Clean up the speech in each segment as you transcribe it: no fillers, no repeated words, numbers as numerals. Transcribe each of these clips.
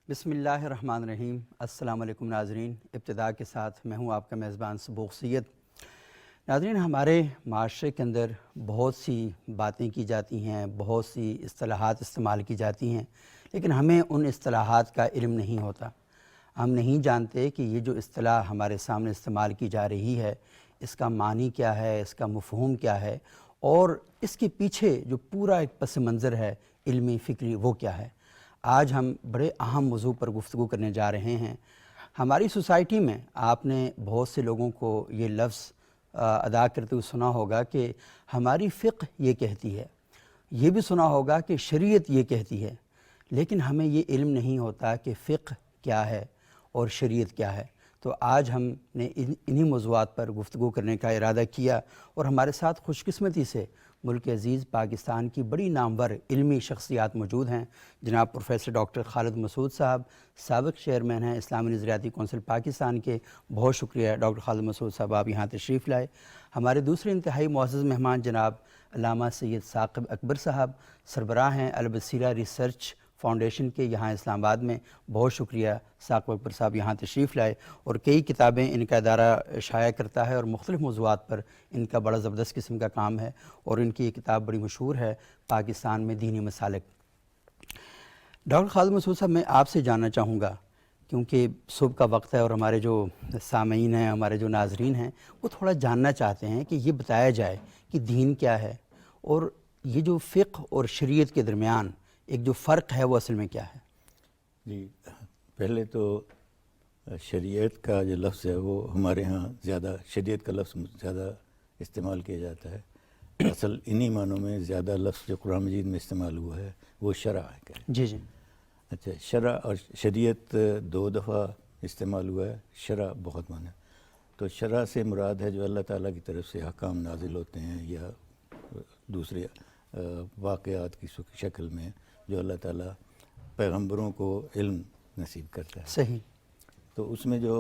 بسم اللہ الرحمن الرحیم۔ السلام علیکم ناظرین، ابتدا کے ساتھ میں ہوں آپ کا میزبان صبوغ سید۔ ناظرین، ہمارے معاشرے کے اندر بہت سی باتیں کی جاتی ہیں، بہت سی اصطلاحات استعمال کی جاتی ہیں، لیکن ہمیں ان اصطلاحات کا علم نہیں ہوتا۔ ہم نہیں جانتے کہ یہ جو اصطلاح ہمارے سامنے استعمال کی جا رہی ہے، اس کا معنی کیا ہے، اس کا مفہوم کیا ہے، اور اس کے پیچھے جو پورا ایک پس منظر ہے علمی فکری، وہ کیا ہے۔ آج ہم بڑے اہم موضوع پر گفتگو کرنے جا رہے ہیں۔ ہماری سوسائٹی میں آپ نے بہت سے لوگوں کو یہ لفظ ادا کرتے ہوئے سنا ہوگا کہ ہماری فقہ یہ کہتی ہے، یہ بھی سنا ہوگا کہ شریعت یہ کہتی ہے، لیکن ہمیں یہ علم نہیں ہوتا کہ فقہ کیا ہے اور شریعت کیا ہے۔ تو آج ہم نے انہی موضوعات پر گفتگو کرنے کا ارادہ کیا، اور ہمارے ساتھ خوش قسمتی سے ملک عزیز پاکستان کی بڑی نامور علمی شخصیات موجود ہیں۔ جناب پروفیسر ڈاکٹر خالد مسعود صاحب، سابق چیئرمین ہیں اسلامی نظریاتی کونسل پاکستان کے۔ بہت شکریہ ڈاکٹر خالد مسعود صاحب، آپ یہاں تشریف لائے۔ ہمارے دوسرے انتہائی معزز مہمان جناب علامہ سید ثاقب اکبر صاحب، سربراہ ہیں البصیرہ ریسرچ فاؤنڈیشن کے یہاں اسلام آباد میں۔ بہت شکریہ ثاقب اکبر صاحب، یہاں تشریف لائے، اور کئی کتابیں ان کا ادارہ شائع کرتا ہے اور مختلف موضوعات پر ان کا بڑا زبردست قسم کا کام ہے، اور ان کی یہ کتاب بڑی مشہور ہے پاکستان میں دینی مسالک۔ ڈاکٹر خالد مسعود صاحب، میں آپ سے جاننا چاہوں گا، کیونکہ صبح کا وقت ہے اور ہمارے جو سامعین ہیں، ہمارے جو ناظرین ہیں، وہ تھوڑا جاننا چاہتے ہیں کہ یہ بتایا جائے کہ دین کیا ہے، اور یہ جو فقہ اور شریعت کے درمیان ایک جو فرق ہے وہ اصل میں کیا ہے؟ جی، پہلے تو شریعت کا جو لفظ ہے وہ ہمارے ہاں زیادہ، شریعت کا لفظ زیادہ استعمال کیا جاتا ہے۔ اصل انہی معنوں میں زیادہ لفظ جو قرآن مجید میں استعمال ہوا ہے وہ شرع ہے۔ جی جی۔ اچھا، شرع اور شریعت دو دفعہ استعمال ہوا ہے، شرع بہت معنی۔ تو شرع سے مراد ہے جو اللہ تعالیٰ کی طرف سے احکام نازل ہوتے ہیں، یا دوسرے واقعات کی شکل میں جو اللہ تعالیٰ پیغمبروں کو علم نصیب کرتا ہے۔ صحیح۔ تو اس میں جو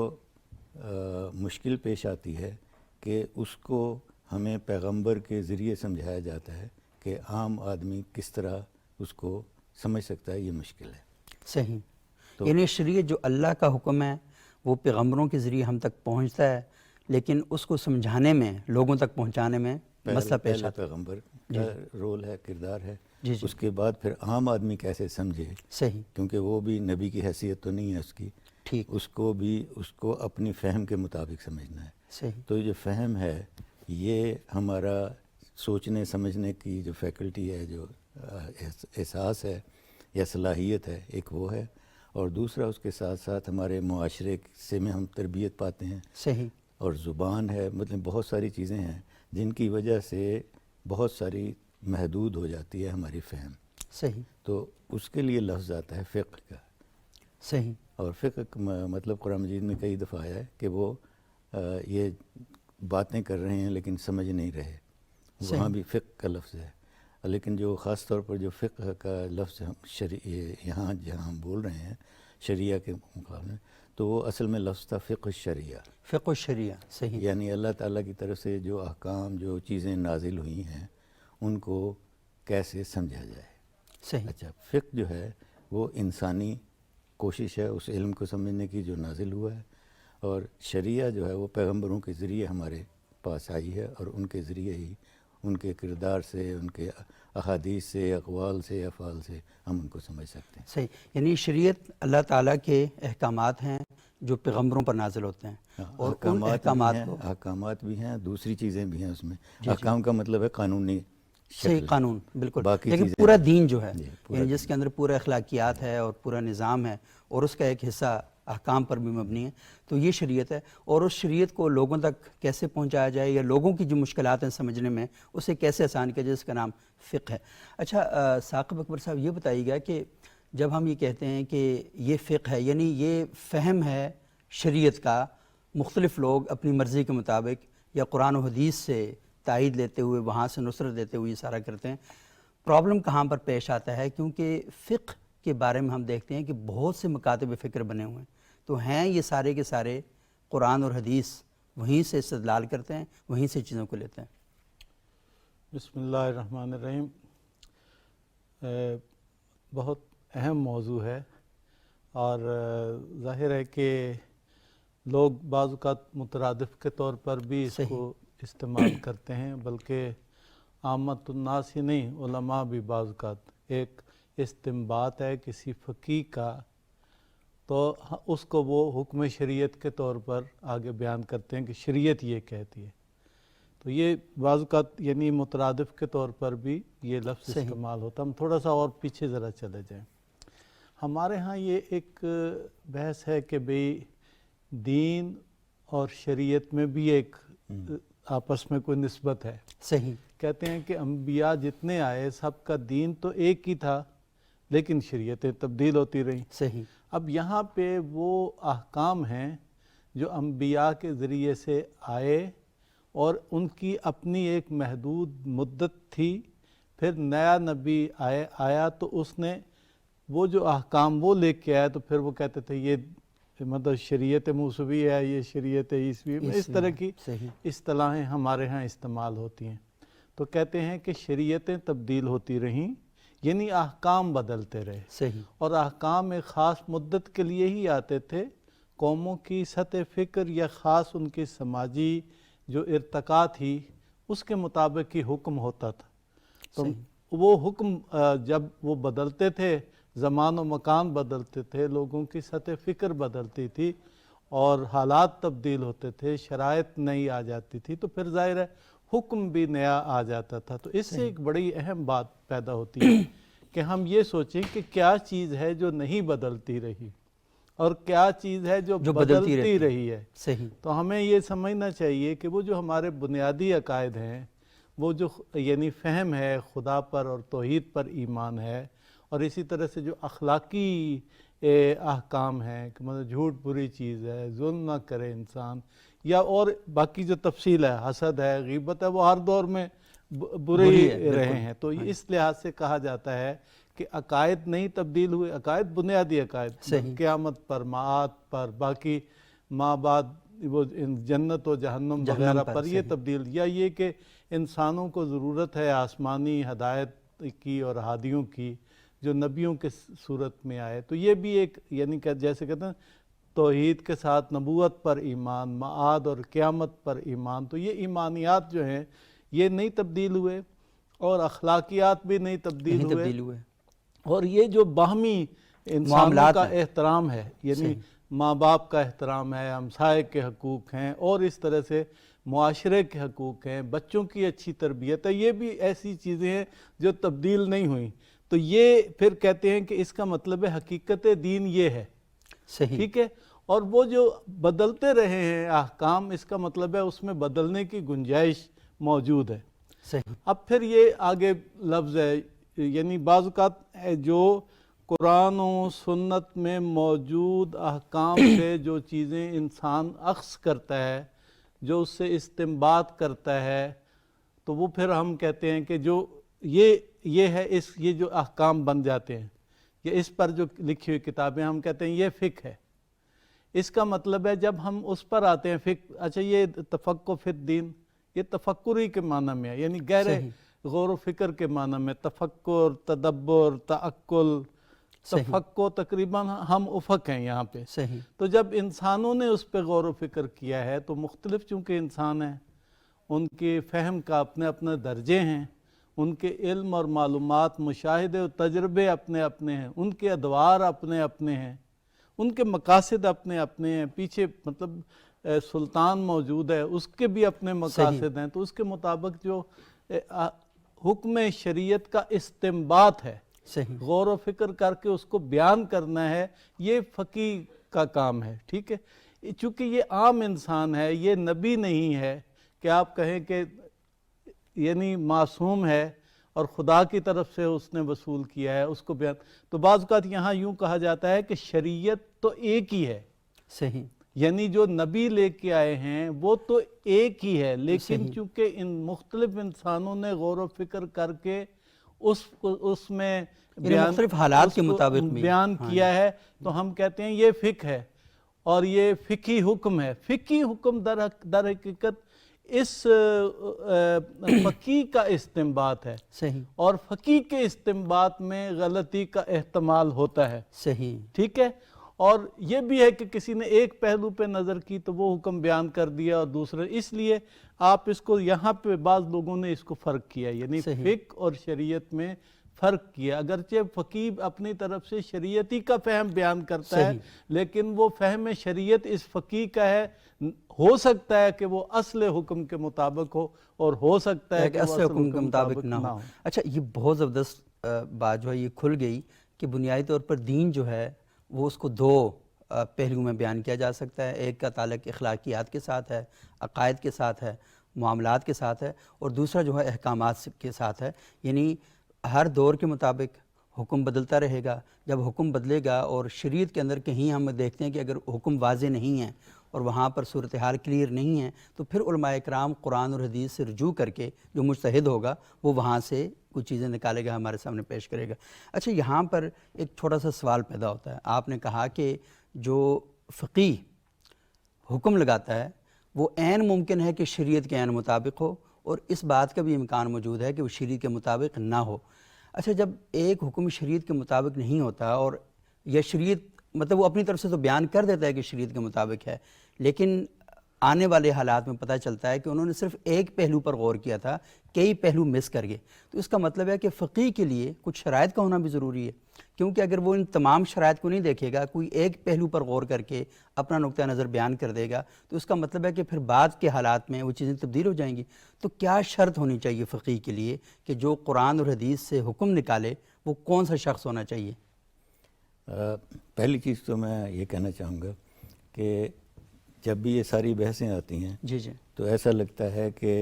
مشکل پیش آتی ہے کہ اس کو ہمیں پیغمبر کے ذریعے سمجھایا جاتا ہے کہ عام آدمی کس طرح اس کو سمجھ سکتا ہے، یہ مشکل ہے۔ صحیح، یعنی شریعت جو اللہ کا حکم ہے وہ پیغمبروں کے ذریعے ہم تک پہنچتا ہے، لیکن اس کو سمجھانے میں، لوگوں تک پہنچانے میں مسئلہ پیش پہلا آتا ہے۔ پیغمبر کا رول ہے، کردار ہے۔ جی جی۔ اس کے بعد پھر عام آدمی کیسے سمجھے، صحیح۔ کیونکہ وہ بھی نبی کی حیثیت تو نہیں ہے اس کی، ٹھیک۔ اس کو اپنی فہم کے مطابق سمجھنا ہے۔ صحیح۔ تو جو فہم ہے، یہ ہمارا سوچنے سمجھنے کی جو فیکلٹی ہے، جو احساس ہے یا صلاحیت ہے، ایک وہ ہے، اور دوسرا اس کے ساتھ ساتھ ہمارے معاشرے سے میں ہم تربیت پاتے ہیں۔ صحیح۔ اور زبان ہے، مطلب بہت ساری چیزیں ہیں جن کی وجہ سے بہت ساری محدود ہو جاتی ہے ہماری فہم۔ صحیح۔ تو اس کے لیے لفظ آتا ہے فقہ کا۔ صحیح۔ اور فقہ مطلب قرآن مجید میں کئی دفعہ آیا ہے کہ وہ یہ باتیں کر رہے ہیں لیکن سمجھ نہیں رہے، وہاں بھی فقہ کا لفظ ہے۔ لیکن جو خاص طور پر جو فقہ کا لفظ ہم یہاں جہاں ہم بول رہے ہیں شریعہ کے مقابلے، تو وہ اصل میں لفظ تھا فقہ الشریعہ۔ فقہ الشریعہ، صحیح۔ یعنی اللہ تعالیٰ کی طرف سے جو احکام، جو چیزیں نازل ہوئی ہیں، ان کو کیسے سمجھا جائے۔ صحیح۔ اچھا، فقہ جو ہے وہ انسانی کوشش ہے اس علم کو سمجھنے کی جو نازل ہوا ہے، اور شریعہ جو ہے وہ پیغمبروں کے ذریعے ہمارے پاس آئی ہے، اور ان کے ذریعے ہی، ان کے کردار سے، ان کے احادیث سے، اقوال سے، افعال سے ہم ان کو سمجھ سکتے ہیں۔ صحیح، یعنی شریعت اللہ تعالیٰ کے احکامات ہیں جو پیغمبروں پر نازل ہوتے ہیں، اور ان احکامات کو احکامات بھی ہیں، دوسری چیزیں بھی ہیں اس میں۔ احکام کا مطلب ہے قانونی صحیح، قانون، بالکل، باقی لیکن چیزیں پورا دین جو ہے، پورا یعنی جس کے اندر پورا اخلاقیات ہے اور پورا نظام ہے، اور اس کا ایک حصہ احکام پر بھی مبنی ہے، تو یہ شریعت ہے۔ اور اس شریعت کو لوگوں تک کیسے پہنچایا جائے، یا لوگوں کی جو مشکلات ہیں سمجھنے میں، اسے کیسے آسان کیا جائے، اس کا نام فقہ ہے۔ اچھا ثاقب اکبر صاحب، یہ بتائیے گا کہ جب ہم یہ کہتے ہیں کہ یہ فقہ ہے، یعنی یہ فہم ہے شریعت کا، مختلف لوگ اپنی مرضی کے مطابق یا قرآن و حدیث سے تائید لیتے ہوئے، وہاں سے نصرت دیتے ہوئے یہ سارا کرتے ہیں، پرابلم کہاں پر پیش آتا ہے؟ کیونکہ فقہ کے بارے میں ہم دیکھتے ہیں کہ بہت سے مکاتب فکر بنے ہوئے ہیں، تو ہیں یہ سارے کے سارے قرآن اور حدیث، وہیں سے استدلال کرتے ہیں، وہیں سے چیزوں کو لیتے ہیں۔ بسم اللہ الرحمن الرحیم۔ بہت اہم موضوع ہے، اور ظاہر ہے کہ لوگ بعض اوقات مترادف کے طور پر بھی اس صحیح۔ کو استعمال کرتے ہیں، بلکہ عامت الناس ہی نہیں، علماء بھی بعض اوقات ایک استنباط ہے کسی فقیہ کا تو اس کو وہ حکم شریعت کے طور پر آگے بیان کرتے ہیں کہ شریعت یہ کہتی ہے، تو یہ بعض اوقات یعنی مترادف کے طور پر بھی یہ لفظ صحیح۔ استعمال ہوتا ہے۔ ہم تھوڑا سا اور پیچھے ذرا چلے جائیں، ہمارے ہاں یہ ایک بحث ہے کہ بھئی دین اور شریعت میں بھی ایک آپس میں کوئی نسبت ہے۔ صحیح۔ کہتے ہیں کہ انبیاء جتنے آئے سب کا دین تو ایک ہی تھا، لیکن شریعتیں تبدیل ہوتی رہیں۔ صحیح۔ اب یہاں پہ وہ احکام ہیں جو انبیاء کے ذریعے سے آئے اور ان کی اپنی ایک محدود مدت تھی، پھر نیا نبی آیا تو اس نے وہ جو احکام وہ لے کے آیا، تو پھر وہ کہتے تھے یہ مطلب شریعت موسوی ہے، یہ شریعت عیسوی، اس طرح کی صحیح۔ اصطلاحیں ہمارے ہاں استعمال ہوتی ہیں۔ تو کہتے ہیں کہ شریعتیں تبدیل ہوتی رہیں، یعنی احکام بدلتے رہے، صحیح۔ اور احکام ایک خاص مدت کے لیے ہی آتے تھے، قوموں کی سطح فکر یا خاص ان کی سماجی جو ارتقا تھی اس کے مطابق ہی حکم ہوتا تھا۔ تو وہ حکم جب وہ بدلتے تھے، زمان و مکان بدلتے تھے، لوگوں کی سطح فکر بدلتی تھی اور حالات تبدیل ہوتے تھے، شرائط نئی آ جاتی تھی، تو پھر ظاہر ہے حکم بھی نیا آ جاتا تھا۔ تو اس سے ایک بڑی اہم بات پیدا ہوتی ہے کہ ہم یہ سوچیں کہ کیا چیز ہے جو نہیں بدلتی رہی اور کیا چیز ہے جو بدلتی رہی ہے۔ صحیح۔ تو ہمیں یہ سمجھنا چاہیے کہ وہ جو ہمارے بنیادی عقائد ہیں، وہ جو یعنی فہم ہے خدا پر اور توحید پر ایمان ہے، اور اسی طرح سے جو اخلاقی احکام ہیں کہ مطلب جھوٹ بری چیز ہے، ظلم نہ کرے انسان، یا اور باقی جو تفصیل ہے، حسد ہے، غیبت ہے، وہ ہر دور میں برے ہی رہے ہیں۔ تو اس لحاظ سے کہا جاتا ہے کہ عقائد نہیں تبدیل ہوئے، عقائد بنیادی عقائد، قیامت پر، معاد پر، باقی ماں بعد وہ جنت و جہنم وغیرہ پر یہ تبدیل، یا یہ کہ انسانوں کو ضرورت ہے آسمانی ہدایت کی اور ہادیوں کی جو نبیوں کے صورت میں آئے، تو یہ بھی ایک یعنی کہ جیسے کہتے ہیں توحید کے ساتھ نبوت پر ایمان، معاد اور قیامت پر ایمان، تو یہ ایمانیات جو ہیں یہ نہیں تبدیل ہوئے، اور اخلاقیات بھی نہیں تبدیل ہوئے، اور یہ جو باہمی انسانوں کا احترام ہے، یعنی ماں باپ کا احترام ہے، ہمسائے کے حقوق ہیں، اور اس طرح سے معاشرے کے حقوق ہیں، بچوں کی اچھی تربیت ہے، یہ بھی ایسی چیزیں ہیں جو تبدیل نہیں ہوئیں۔ تو یہ پھر کہتے ہیں کہ اس کا مطلب ہے حقیقت دین یہ ہے، ٹھیک ہے، اور وہ جو بدلتے رہے ہیں احکام، اس کا مطلب ہے اس میں بدلنے کی گنجائش موجود ہے۔ اب پھر یہ آگے لفظ ہے، یعنی بعض اوقات جو قرآن و سنت میں موجود احکام سے جو چیزیں انسان اخذ کرتا ہے، جو اس سے استنباط کرتا ہے، تو وہ پھر ہم کہتے ہیں کہ جو یہ ہے، یہ جو احکام بن جاتے ہیں، یا اس پر جو لکھی ہوئی کتابیں، ہم کہتے ہیں یہ فقہ ہے۔ اس کا مطلب ہے جب ہم اس پر آتے ہیں فقہ، اچھا یہ تفقہ فی الدین، یہ تفکری کے معنی میں ہے، یعنی گہرے غور و فکر کے معنی میں، تفکر، تدبر، تعقل، تفقہ تقریباً ہم افق ہیں یہاں پہ۔ تو جب انسانوں نے اس پہ غور و فکر کیا ہے، تو مختلف چونکہ انسان ہیں، ان کے فہم کا اپنے اپنے درجے ہیں، ان کے علم اور معلومات، مشاہدے و تجربے اپنے اپنے ہیں، ان کے ادوار اپنے اپنے ہیں، ان کے مقاصد اپنے اپنے ہیں، پیچھے مطلب سلطان موجود ہے، اس کے بھی اپنے مقاصد ہیں، تو اس کے مطابق جو حکم شریعت کا استنباط ہے، غور و فکر کر کے اس کو بیان کرنا ہے، یہ فقیہ کا کام ہے، ٹھیک ہے۔ چونکہ یہ عام انسان ہے، یہ نبی نہیں ہے کہ آپ کہیں کہ یعنی معصوم ہے اور خدا کی طرف سے اس نے وصول کیا ہے، اس کو بیان، تو بعض اوقات یہاں یوں کہا جاتا ہے کہ شریعت تو ایک ہی ہے، یعنی جو نبی لے کے آئے ہیں وہ تو ایک ہی ہے، لیکن چونکہ ان مختلف انسانوں نے غور و فکر کر کے اس میں مختلف حالات کے مطابق بیان کیا ہے، تو ہم کہتے ہیں یہ فقہ ہے، اور یہ فقہی حکم ہے۔ فقہی حکم در حقیقت اس فقیہ کا استنباط ہے، اور فقیہ کے استنباط میں غلطی کا احتمال ہوتا ہے، ٹھیک ہے، اور یہ بھی ہے کہ کسی نے ایک پہلو پہ نظر کی تو وہ حکم بیان کر دیا اور دوسرے، اس لیے آپ اس کو یہاں پہ بعض لوگوں نے اس کو فرق کیا، یعنی فقہ اور شریعت میں فرق کیا۔ اگرچہ فقیہ اپنی طرف سے شریعتی کا فہم بیان کرتا ہے، لیکن وہ فہم شریعت اس فقیہ کا ہے، ہو سکتا ہے کہ وہ اصل حکم کے مطابق ہو اور سکتا ہے کہ وہ اصل حکم کے مطابق نہ ہو۔ اچھا، یہ بہت زبردست بات جو ہے یہ کھل گئی کہ بنیادی طور پر دین جو ہے وہ اس کو دو پہلو میں بیان کیا جا سکتا ہے۔ ایک کا تعلق اخلاقیات کے ساتھ ہے، عقائد کے ساتھ ہے، معاملات کے ساتھ ہے، اور دوسرا جو ہے احکامات کے ساتھ ہے۔ یعنی ہر دور کے مطابق حکم بدلتا رہے گا۔ جب حکم بدلے گا اور شریعت کے اندر کہیں ہم دیکھتے ہیں کہ اگر حکم واضح نہیں ہے اور وہاں پر صورتحال کلیئر نہیں ہے تو پھر علماء اکرام قرآن اور حدیث سے رجوع کر کے جو مجتہد ہوگا وہ وہاں سے کچھ چیزیں نکالے گا، ہمارے سامنے پیش کرے گا۔ اچھا، یہاں پر ایک چھوٹا سا سوال پیدا ہوتا ہے۔ آپ نے کہا کہ جو فقیہ حکم لگاتا ہے وہ عین ممکن ہے کہ شریعت کے عین مطابق ہو، اور اس بات کا بھی امکان موجود ہے کہ وہ شریعت کے مطابق نہ ہو۔ اچھا، جب ایک حکم شریعت کے مطابق نہیں ہوتا اور یا شریعت مطلب وہ اپنی طرف سے تو بیان کر دیتا ہے کہ شریعت کے مطابق ہے، لیکن آنے والے حالات میں پتہ چلتا ہے کہ انہوں نے صرف ایک پہلو پر غور کیا تھا، کئی پہلو مس کر گئے، تو اس کا مطلب ہے کہ فقیہ کے لیے کچھ شرائط کا ہونا بھی ضروری ہے، کیونکہ اگر وہ ان تمام شرائط کو نہیں دیکھے گا، کوئی ایک پہلو پر غور کر کے اپنا نقطہ نظر بیان کر دے گا، تو اس کا مطلب ہے کہ پھر بعد کے حالات میں وہ چیزیں تبدیل ہو جائیں گی۔ تو کیا شرط ہونی چاہیے فقیہ کے لیے کہ جو قرآن اور حدیث سے حکم نکالے وہ کون سا شخص ہونا چاہیے؟ پہلی چیز تو میں یہ کہنا چاہوں گا کہ جب بھی یہ ساری بحثیں آتی ہیں جی جی تو ایسا لگتا ہے کہ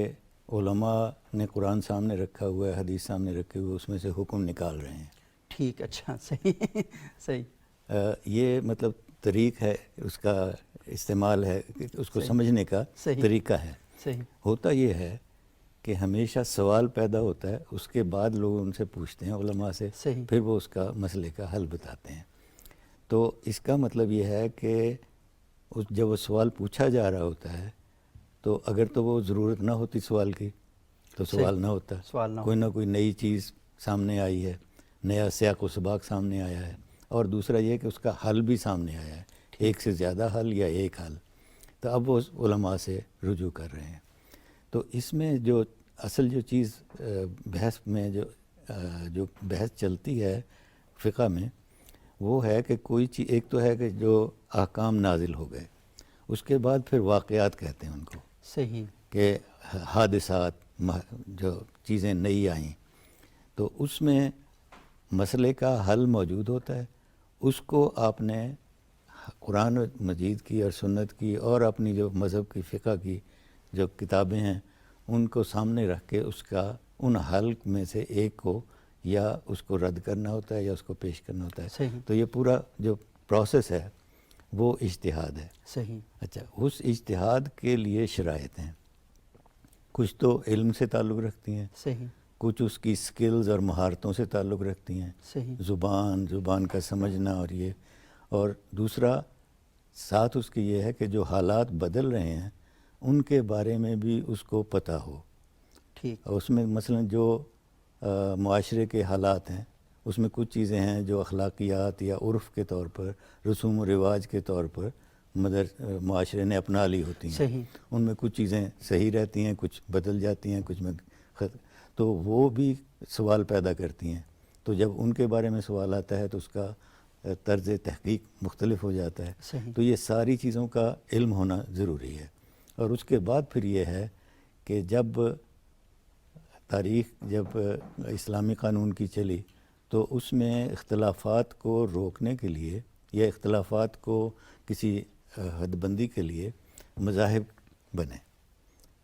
علماء نے قرآن سامنے رکھا ہوا ہے، حدیث سامنے رکھے ہوئے، اس میں سے حکم نکال رہے ہیں۔ ٹھیک، اچھا، صحیح صحیح۔ یہ مطلب طریق ہے، اس کا استعمال ہے، اس کو سمجھنے کا طریقہ ہے۔ صحیح۔ ہوتا یہ ہے کہ ہمیشہ سوال پیدا ہوتا ہے، اس کے بعد لوگ ان سے پوچھتے ہیں علماء سے، پھر وہ اس کا مسئلے کا حل بتاتے ہیں۔ تو اس کا مطلب یہ ہے کہ جب وہ سوال پوچھا جا رہا ہوتا ہے تو اگر تو وہ ضرورت نہ ہوتی سوال کی تو سوال نہ ہوتا، کوئی نہ کوئی نئی چیز سامنے آئی ہے، نیا سیاق و سباق سامنے آیا ہے، اور دوسرا یہ کہ اس کا حل بھی سامنے آیا ہے، ایک سے زیادہ حل یا ایک حل، تو اب وہ علماء سے رجوع کر رہے ہیں۔ تو اس میں جو اصل جو چیز بحث میں جو بحث چلتی ہے فقہ میں، وہ ہے کہ کوئی چیز، ایک تو ہے کہ جو احکام نازل ہو گئے، اس کے بعد پھر واقعات کہتے ہیں ان کو، صحیح، کہ حادثات، جو چیزیں نئی آئیں، تو اس میں مسئلے کا حل موجود ہوتا ہے، اس کو آپ نے قرآن مجید کی اور سنت کی اور اپنی جو مذہب کی فقہ کی جو کتابیں ہیں ان کو سامنے رکھ کے اس کا ان حل میں سے ایک کو یا اس کو رد کرنا ہوتا ہے یا اس کو پیش کرنا ہوتا ہے۔ صحیح۔ تو یہ پورا جو پروسیس ہے وہ اجتہاد ہے۔ صحیح۔ اچھا، اس اجتہاد کے لیے شرائط ہیں، کچھ تو علم سے تعلق رکھتی ہیں، صحیح، کچھ اس کی سکلز اور مہارتوں سے تعلق رکھتی ہیں، صحیح، زبان کا سمجھنا، اور دوسرا ساتھ اس کی یہ ہے کہ جو حالات بدل رہے ہیں ان کے بارے میں بھی اس کو پتہ ہو۔ ٹھیک، اس میں مثلا جو معاشرے کے حالات ہیں اس میں کچھ چیزیں ہیں جو اخلاقیات یا عرف کے طور پر، رسوم و رواج کے طور پر معاشرے نے اپنا لی ہوتی ہیں، صحیح، ان میں کچھ چیزیں صحیح رہتی ہیں، کچھ بدل جاتی ہیں، کچھ میں تو وہ بھی سوال پیدا کرتی ہیں۔ تو جب ان کے بارے میں سوال آتا ہے تو اس کا طرز تحقیق مختلف ہو جاتا ہے۔ صحیح، تو یہ ساری چیزوں کا علم ہونا ضروری ہے۔ اور اس کے بعد پھر یہ ہے کہ جب اسلامی قانون کی چلی تو اس میں اختلافات کو روکنے کے لیے یا اختلافات کو کسی حد بندی کے لیے مذاہب بنے،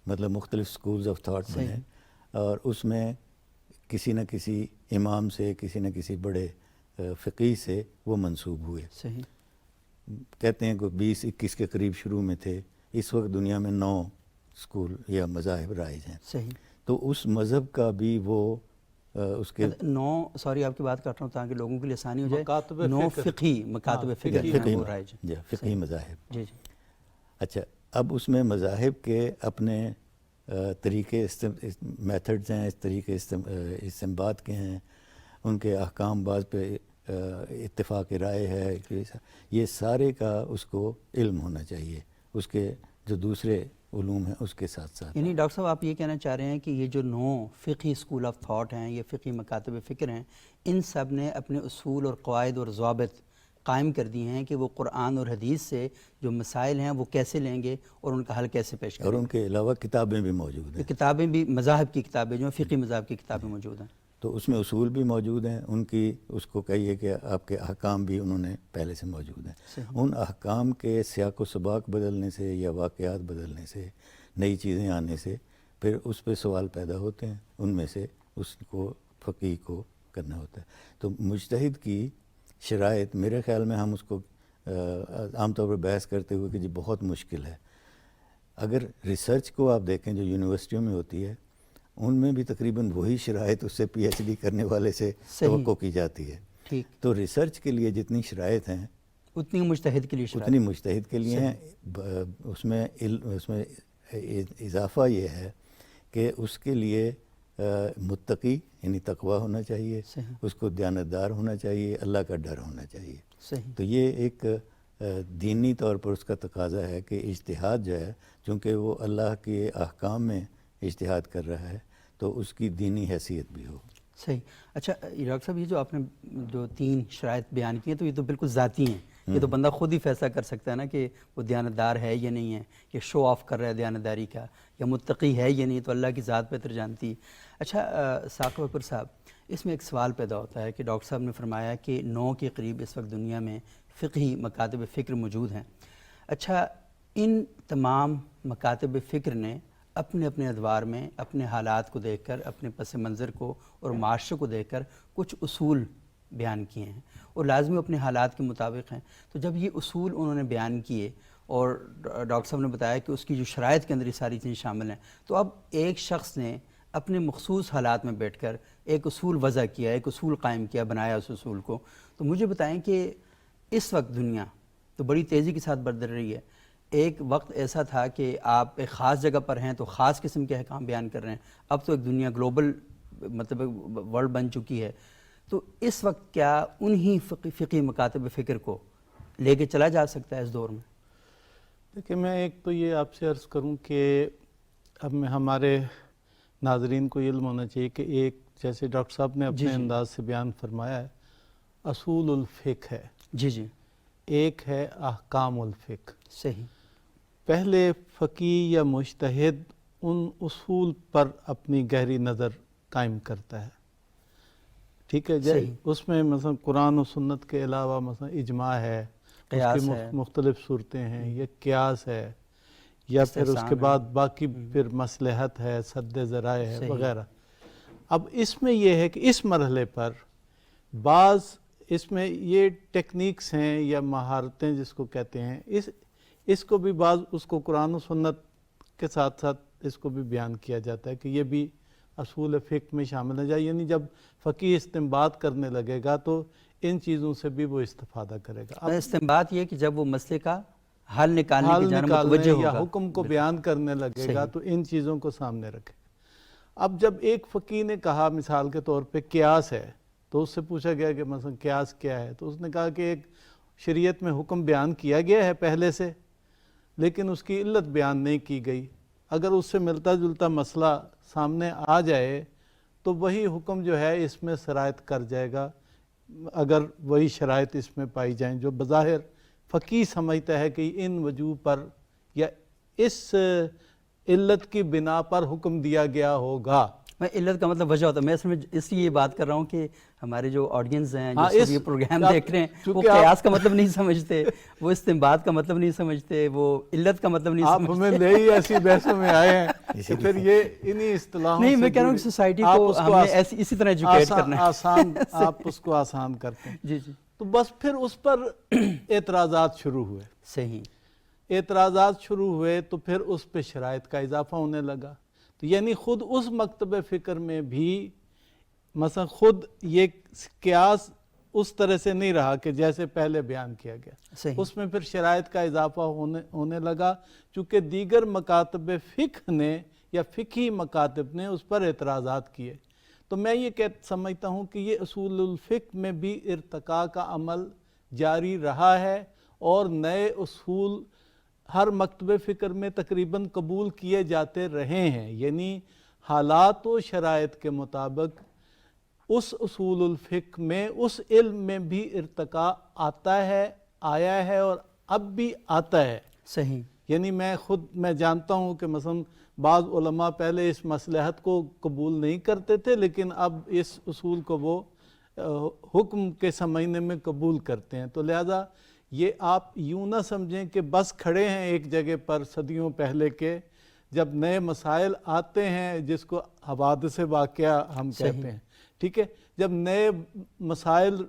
مطلب مختلف سکولز آف تھاٹ بنے، اور اس میں کسی نہ کسی امام سے، کسی نہ کسی بڑے فقیہ سے وہ منسوب ہوئے۔ صحیح، کہتے ہیں کہ 20-21 کے قریب شروع میں تھے، اس وقت دنیا میں 9 سکول یا مذاہب رائج ہیں۔ صحیح۔ تو اس مذہب کا بھی وہ اس کے 9، سوری آپ کی بات کر رہا ہوں تاکہ لوگوں کے لیے آسانی ہو جائے، مکاتب 9 فقہ، فقہی مکاتب فقہی وہ رائج ہیں۔ فقہی مذاہب۔ جی جی، اچھا، اب اس میں مذاہب کے اپنے طریقے میتھڈز ہیں، اس طریقے استنباط کے ہیں، ان کے احکام بعض پہ اتفاق رائے ہے، یہ سارے کا اس کو علم ہونا چاہیے، اس کے جو دوسرے علوم ہیں اس کے ساتھ ساتھ۔ یعنی ڈاکٹر صاحب آپ یہ کہنا چاہ رہے ہیں کہ یہ جو 9 فقہی اسکول آف تھاٹ ہیں، یہ فقہی مکاتب فکر ہیں، ان سب نے اپنے اصول اور قواعد اور ضوابط قائم کر دی ہیں کہ وہ قرآن اور حدیث سے جو مسائل ہیں وہ کیسے لیں گے اور ان کا حل کیسے پیش کریں اور گے۔ ان کے علاوہ کتابیں بھی موجود ہیں، کتابیں بھی، مذاہب کی کتابیں جو ہیں، فقہی مذاہب کی کتابیں موجود ہیں۔ تو اس میں اصول بھی موجود ہیں ان کی، اس کو کہیے کہ آپ کے احکام بھی انہوں نے پہلے سے موجود ہیں۔ ان احکام کے سیاق و سباق بدلنے سے یا واقعات بدلنے سے، نئی چیزیں آنے سے پھر اس پہ سوال پیدا ہوتے ہیں، ان میں سے اس کو فقیہ کو کرنا ہوتا ہے۔ تو مجتہد کی شرائط میرے خیال میں ہم اس کو عام طور پر بحث کرتے ہوئے کہ جی بہت مشکل ہے۔ اگر ریسرچ کو آپ دیکھیں جو یونیورسٹیوں میں ہوتی ہے، ان میں بھی تقریباً وہی شرائط اس سے پی ایچ ڈی کرنے والے سے توقع کی جاتی ہے۔ ٹھیک، تو ریسرچ کے لیے جتنی شرائط ہیں اتنی مجتہد کے لیے شرائط۔ اتنی مجتہد کے لیے ہیں۔ اس میں اضافہ یہ ہے کہ اس کے لیے متقی یعنی تقوی ہونا چاہیے، اس کو دیانتدار ہونا چاہیے، اللہ کا ڈر ہونا چاہیے۔ صحیح، تو یہ ایک دینی طور پر اس کا تقاضا ہے کہ اجتہاد جو ہے، چونکہ وہ اللہ کے احکام میں اجتہاد کر رہا ہے تو اس کی دینی حیثیت بھی ہو۔ صحیح۔ اچھا ڈاکٹر صاحب، یہ جو آپ نے جو 3 شرائط بیان کی ہیں تو یہ تو بالکل ذاتی ہیں، یہ تو بندہ خود ہی فیصلہ کر سکتا ہے نا کہ وہ دیانتدار ہے یا نہیں ہے، یا شو آف کر رہا ہے دیانتداری کا، یا متقی ہے یا نہیں، تو اللہ کی ذات بہتر جانتی ہے۔ اچھا ثاقب اکبر صاحب، اس میں ایک سوال پیدا ہوتا ہے کہ ڈاکٹر صاحب نے فرمایا کہ 9 کے قریب اس وقت دنیا میں فقہی مکاتب فکر موجود ہیں۔ اچھا، ان تمام مکاتب فکر نے اپنے اپنے ادوار میں اپنے حالات کو دیکھ کر، اپنے پس منظر کو اور معاشرے کو دیکھ کر کچھ اصول بیان کیے ہیں، اور لازمی اپنے حالات کے مطابق ہیں۔ تو جب یہ اصول انہوں نے بیان کیے اور ڈاکٹر صاحب نے بتایا کہ اس کی جو شرائط کے اندر یہ ساری چیزیں شامل ہیں، تو اب ایک شخص نے اپنے مخصوص حالات میں بیٹھ کر ایک اصول وضع کیا، ایک اصول قائم کیا، بنایا اس اصول کو۔ تو مجھے بتائیں کہ اس وقت دنیا تو بڑی تیزی کے ساتھ بدل رہی ہے۔ ایک وقت ایسا تھا کہ آپ ایک خاص جگہ پر ہیں تو خاص قسم کے احکام بیان کر رہے ہیں، اب تو ایک دنیا گلوبل مطلب ورلڈ بن چکی ہے۔ تو اس وقت کیا انہی فقہی مکاتب فکر کو لے کے چلا جا سکتا ہے اس دور میں؟ دیکھیں، میں ایک تو یہ آپ سے عرض کروں کہ اب میں ہمارے ناظرین کو علم ہونا چاہیے کہ ایک جیسے ڈاکٹر صاحب نے اپنے انداز سے بیان فرمایا ہے، اصول الفقہ ہے، جی جی، ایک ہے احکام الفقہ۔ صحیح۔ پہلے فقیہ یا مجتہد ان اصول پر اپنی گہری نظر قائم کرتا ہے، ٹھیک ہے، اس میں مثلا قرآن و سنت کے علاوہ مثلا اجماع ہے، اس کی مختلف صورتیں ہیں، یا قیاس ہے، یا پھر اس کے بعد باقی پھر مصلحت ہے، سد ذرائع ہے وغیرہ۔ اب اس میں یہ ہے کہ اس مرحلے پر بعض اس میں یہ ٹیکنیکس ہیں یا مہارتیں جس کو کہتے ہیں، اس کو بھی بعض اس کو قرآن و سنت کے ساتھ ساتھ اس کو بھی بیان کیا جاتا ہے کہ یہ بھی اصول فقہ میں شامل ہے۔ یعنی جب فقیہ استنباط کرنے لگے گا تو ان چیزوں سے بھی وہ استفادہ کرے گا۔ استنباط یہ کہ جب وہ مسئلے کا حل نکالنے کی جانب متوجہ ہوگا یا حکم کو بیان کرنے لگے گا تو ان چیزوں کو سامنے رکھے۔ اب جب ایک فقیہ نے کہا مثال کے طور پہ قیاس ہے، تو اس سے پوچھا گیا کہ مثلا قیاس کیا ہے، تو اس نے کہا کہ ایک شریعت میں حکم بیان کیا گیا ہے پہلے سے، لیکن اس کی علت بیان نہیں کی گئی۔ اگر اس سے ملتا جلتا مسئلہ سامنے آ جائے تو وہی حکم جو ہے اس میں سرایت کر جائے گا، اگر وہی شرائط اس میں پائی جائیں جو بظاہر فقیہ سمجھتا ہے کہ ان وجوہ پر یا اس علت کی بنا پر حکم دیا گیا ہوگا۔ میں علت کا مطلب وجہ ہوتا ہے، میں اس لیے یہ بات کر رہا ہوں کہ ہمارے جو آڈینس ہیں جو یہ پروگرام دیکھ رہے ہیں وہ قیاس کا مطلب نہیں سمجھتے، وہ استنباط کا مطلب نہیں سمجھتے، وہ علت کا مطلب نہیں سمجھتے۔ آپ ہمیں لے ہی ایسی بحثوں میں آئے ہیں کہ پھر یہ انہی اصطلاحوں نہیں، میں کہہ رہا ہوں کہ سوسائٹی کو ہمیں اسی طرح ایجوکیٹ کرنا ہے، آسان آپ اس کو آسان کرتے ہیں۔ جی جی، تو بس پھر اس پر اعتراضات شروع ہوئے، صحیح، اعتراضات شروع ہوئے تو پھر اس پہ شرائط کا اضافہ ہونے لگا۔ تو یعنی خود اس مکتب فکر میں بھی مثلا خود یہ قیاس اس طرح سے نہیں رہا کہ جیسے پہلے بیان کیا گیا، اس میں پھر شرائط کا اضافہ ہونے لگا، چونکہ دیگر مکاتب فقہ نے یا فقہی مکاتب نے اس پر اعتراضات کیے، تو میں یہ سمجھتا ہوں کہ یہ اصول الفقہ میں بھی ارتقاء کا عمل جاری رہا ہے اور نئے اصول ہر مکتب فکر میں تقریباً قبول کیے جاتے رہے ہیں، یعنی حالات و شرائط کے مطابق اس اصول الفقہ میں اس علم میں بھی ارتقاء آتا ہے، آیا ہے اور اب بھی آتا ہے۔ صحیح۔ یعنی میں جانتا ہوں کہ مثلا بعض علماء پہلے اس مصلحت کو قبول نہیں کرتے تھے، لیکن اب اس اصول کو وہ حکم کے سمجھنے میں قبول کرتے ہیں۔ تو لہذا یہ آپ یوں نہ سمجھیں کہ بس کھڑے ہیں ایک جگہ پر صدیوں پہلے کے، جب نئے مسائل آتے ہیں جس کو حوادث واقعہ ہم کہتے ہیں، ٹھیک ہے، جب نئے مسائل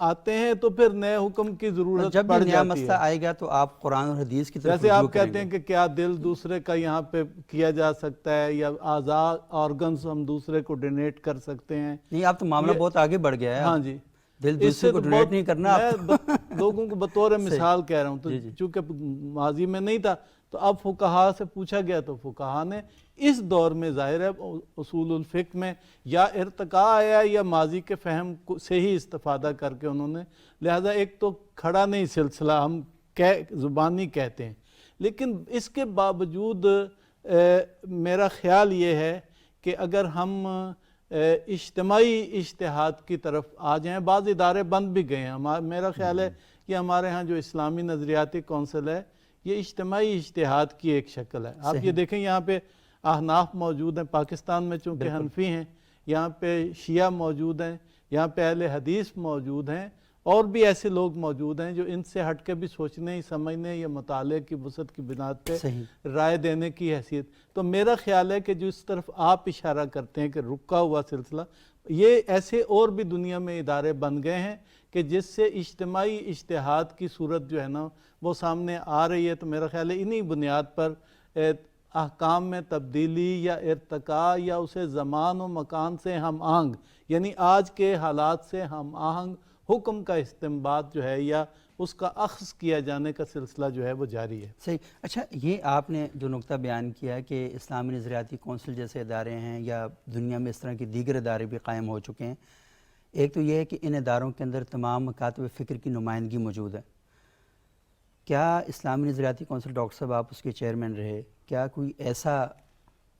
آتے ہیں تو پھر نئے حکم کی ضرورت جب پڑ بھی نیا جاتی مسئلہ ہے۔ آئے گا تو آپ قرآن اور حدیث کی طرف جیسے رجوع آپ کریں کہتے گے۔ ہیں کہ کیا دل دوسرے کا یہاں پہ کیا جا سکتا ہے، یا اعضاء آرگنز ہم دوسرے کو ڈونیٹ کر سکتے ہیں۔ نہیں، آپ تو معاملہ بہت آگے بڑھ گیا ہے۔ ہاں جی، دل اس دوسرے سے کو تو ڈونیٹ نہیں کرنا آپ میں لوگوں کو بطور مثال کہہ رہا ہوں، تو چونکہ ماضی میں نہیں تھا تو اب فقہا سے پوچھا گیا تو فقہا نے اس دور میں ظاہر ہے اصول الفقہ میں یا ارتقاء آیا یا ماضی کے فہم سے ہی استفادہ کر کے انہوں نے، لہذا ایک تو کھڑا نہیں سلسلہ ہم زبانی کہتے ہیں، لیکن اس کے باوجود میرا خیال یہ ہے کہ اگر ہم اجتماعی اجتہاد کی طرف آ جائیں، بعض ادارے بند بھی گئے ہیں، میرا خیال ہے کہ ہمارے ہاں جو اسلامی نظریاتی کونسل ہے یہ اجتماعی اجتہاد کی ایک شکل ہے۔ آپ یہ دیکھیں یہاں پہ احناف موجود ہیں، پاکستان میں چونکہ حنفی ہیں، یہاں پہ شیعہ موجود ہیں، یہاں پہ اہل حدیث موجود ہیں، اور بھی ایسے لوگ موجود ہیں جو ان سے ہٹ کے بھی سوچنے سمجھنے یا مطالعے کی وسعت کی بنیاد پہ رائے دینے کی حیثیت۔ تو میرا خیال ہے کہ جو اس طرف آپ اشارہ کرتے ہیں کہ رکا ہوا سلسلہ، یہ ایسے اور بھی دنیا میں ادارے بن گئے ہیں کہ جس سے اجتماعی اجتہاد کی صورت جو ہے نا وہ سامنے آ رہی ہے۔ تو میرا خیال ہے انہی بنیاد پر احکام میں تبدیلی یا ارتقاء یا اسے زمان و مکان سے ہم آہنگ، یعنی آج کے حالات سے ہم آہنگ حکم کا استنباط جو ہے یا اس کا اخذ کیا جانے کا سلسلہ جو ہے وہ جاری ہے۔ صحیح۔ اچھا، یہ آپ نے جو نقطہ بیان کیا کہ اسلامی نظریاتی کونسل جیسے ادارے ہیں یا دنیا میں اس طرح کے دیگر ادارے بھی قائم ہو چکے ہیں، ایک تو یہ ہے کہ ان اداروں کے اندر تمام مکاتب فکر کی نمائندگی موجود ہے۔ کیا اسلامی نظریاتی کونسل، ڈاکٹر صاحب آپ اس کے چیئرمین رہے، کیا کوئی ایسا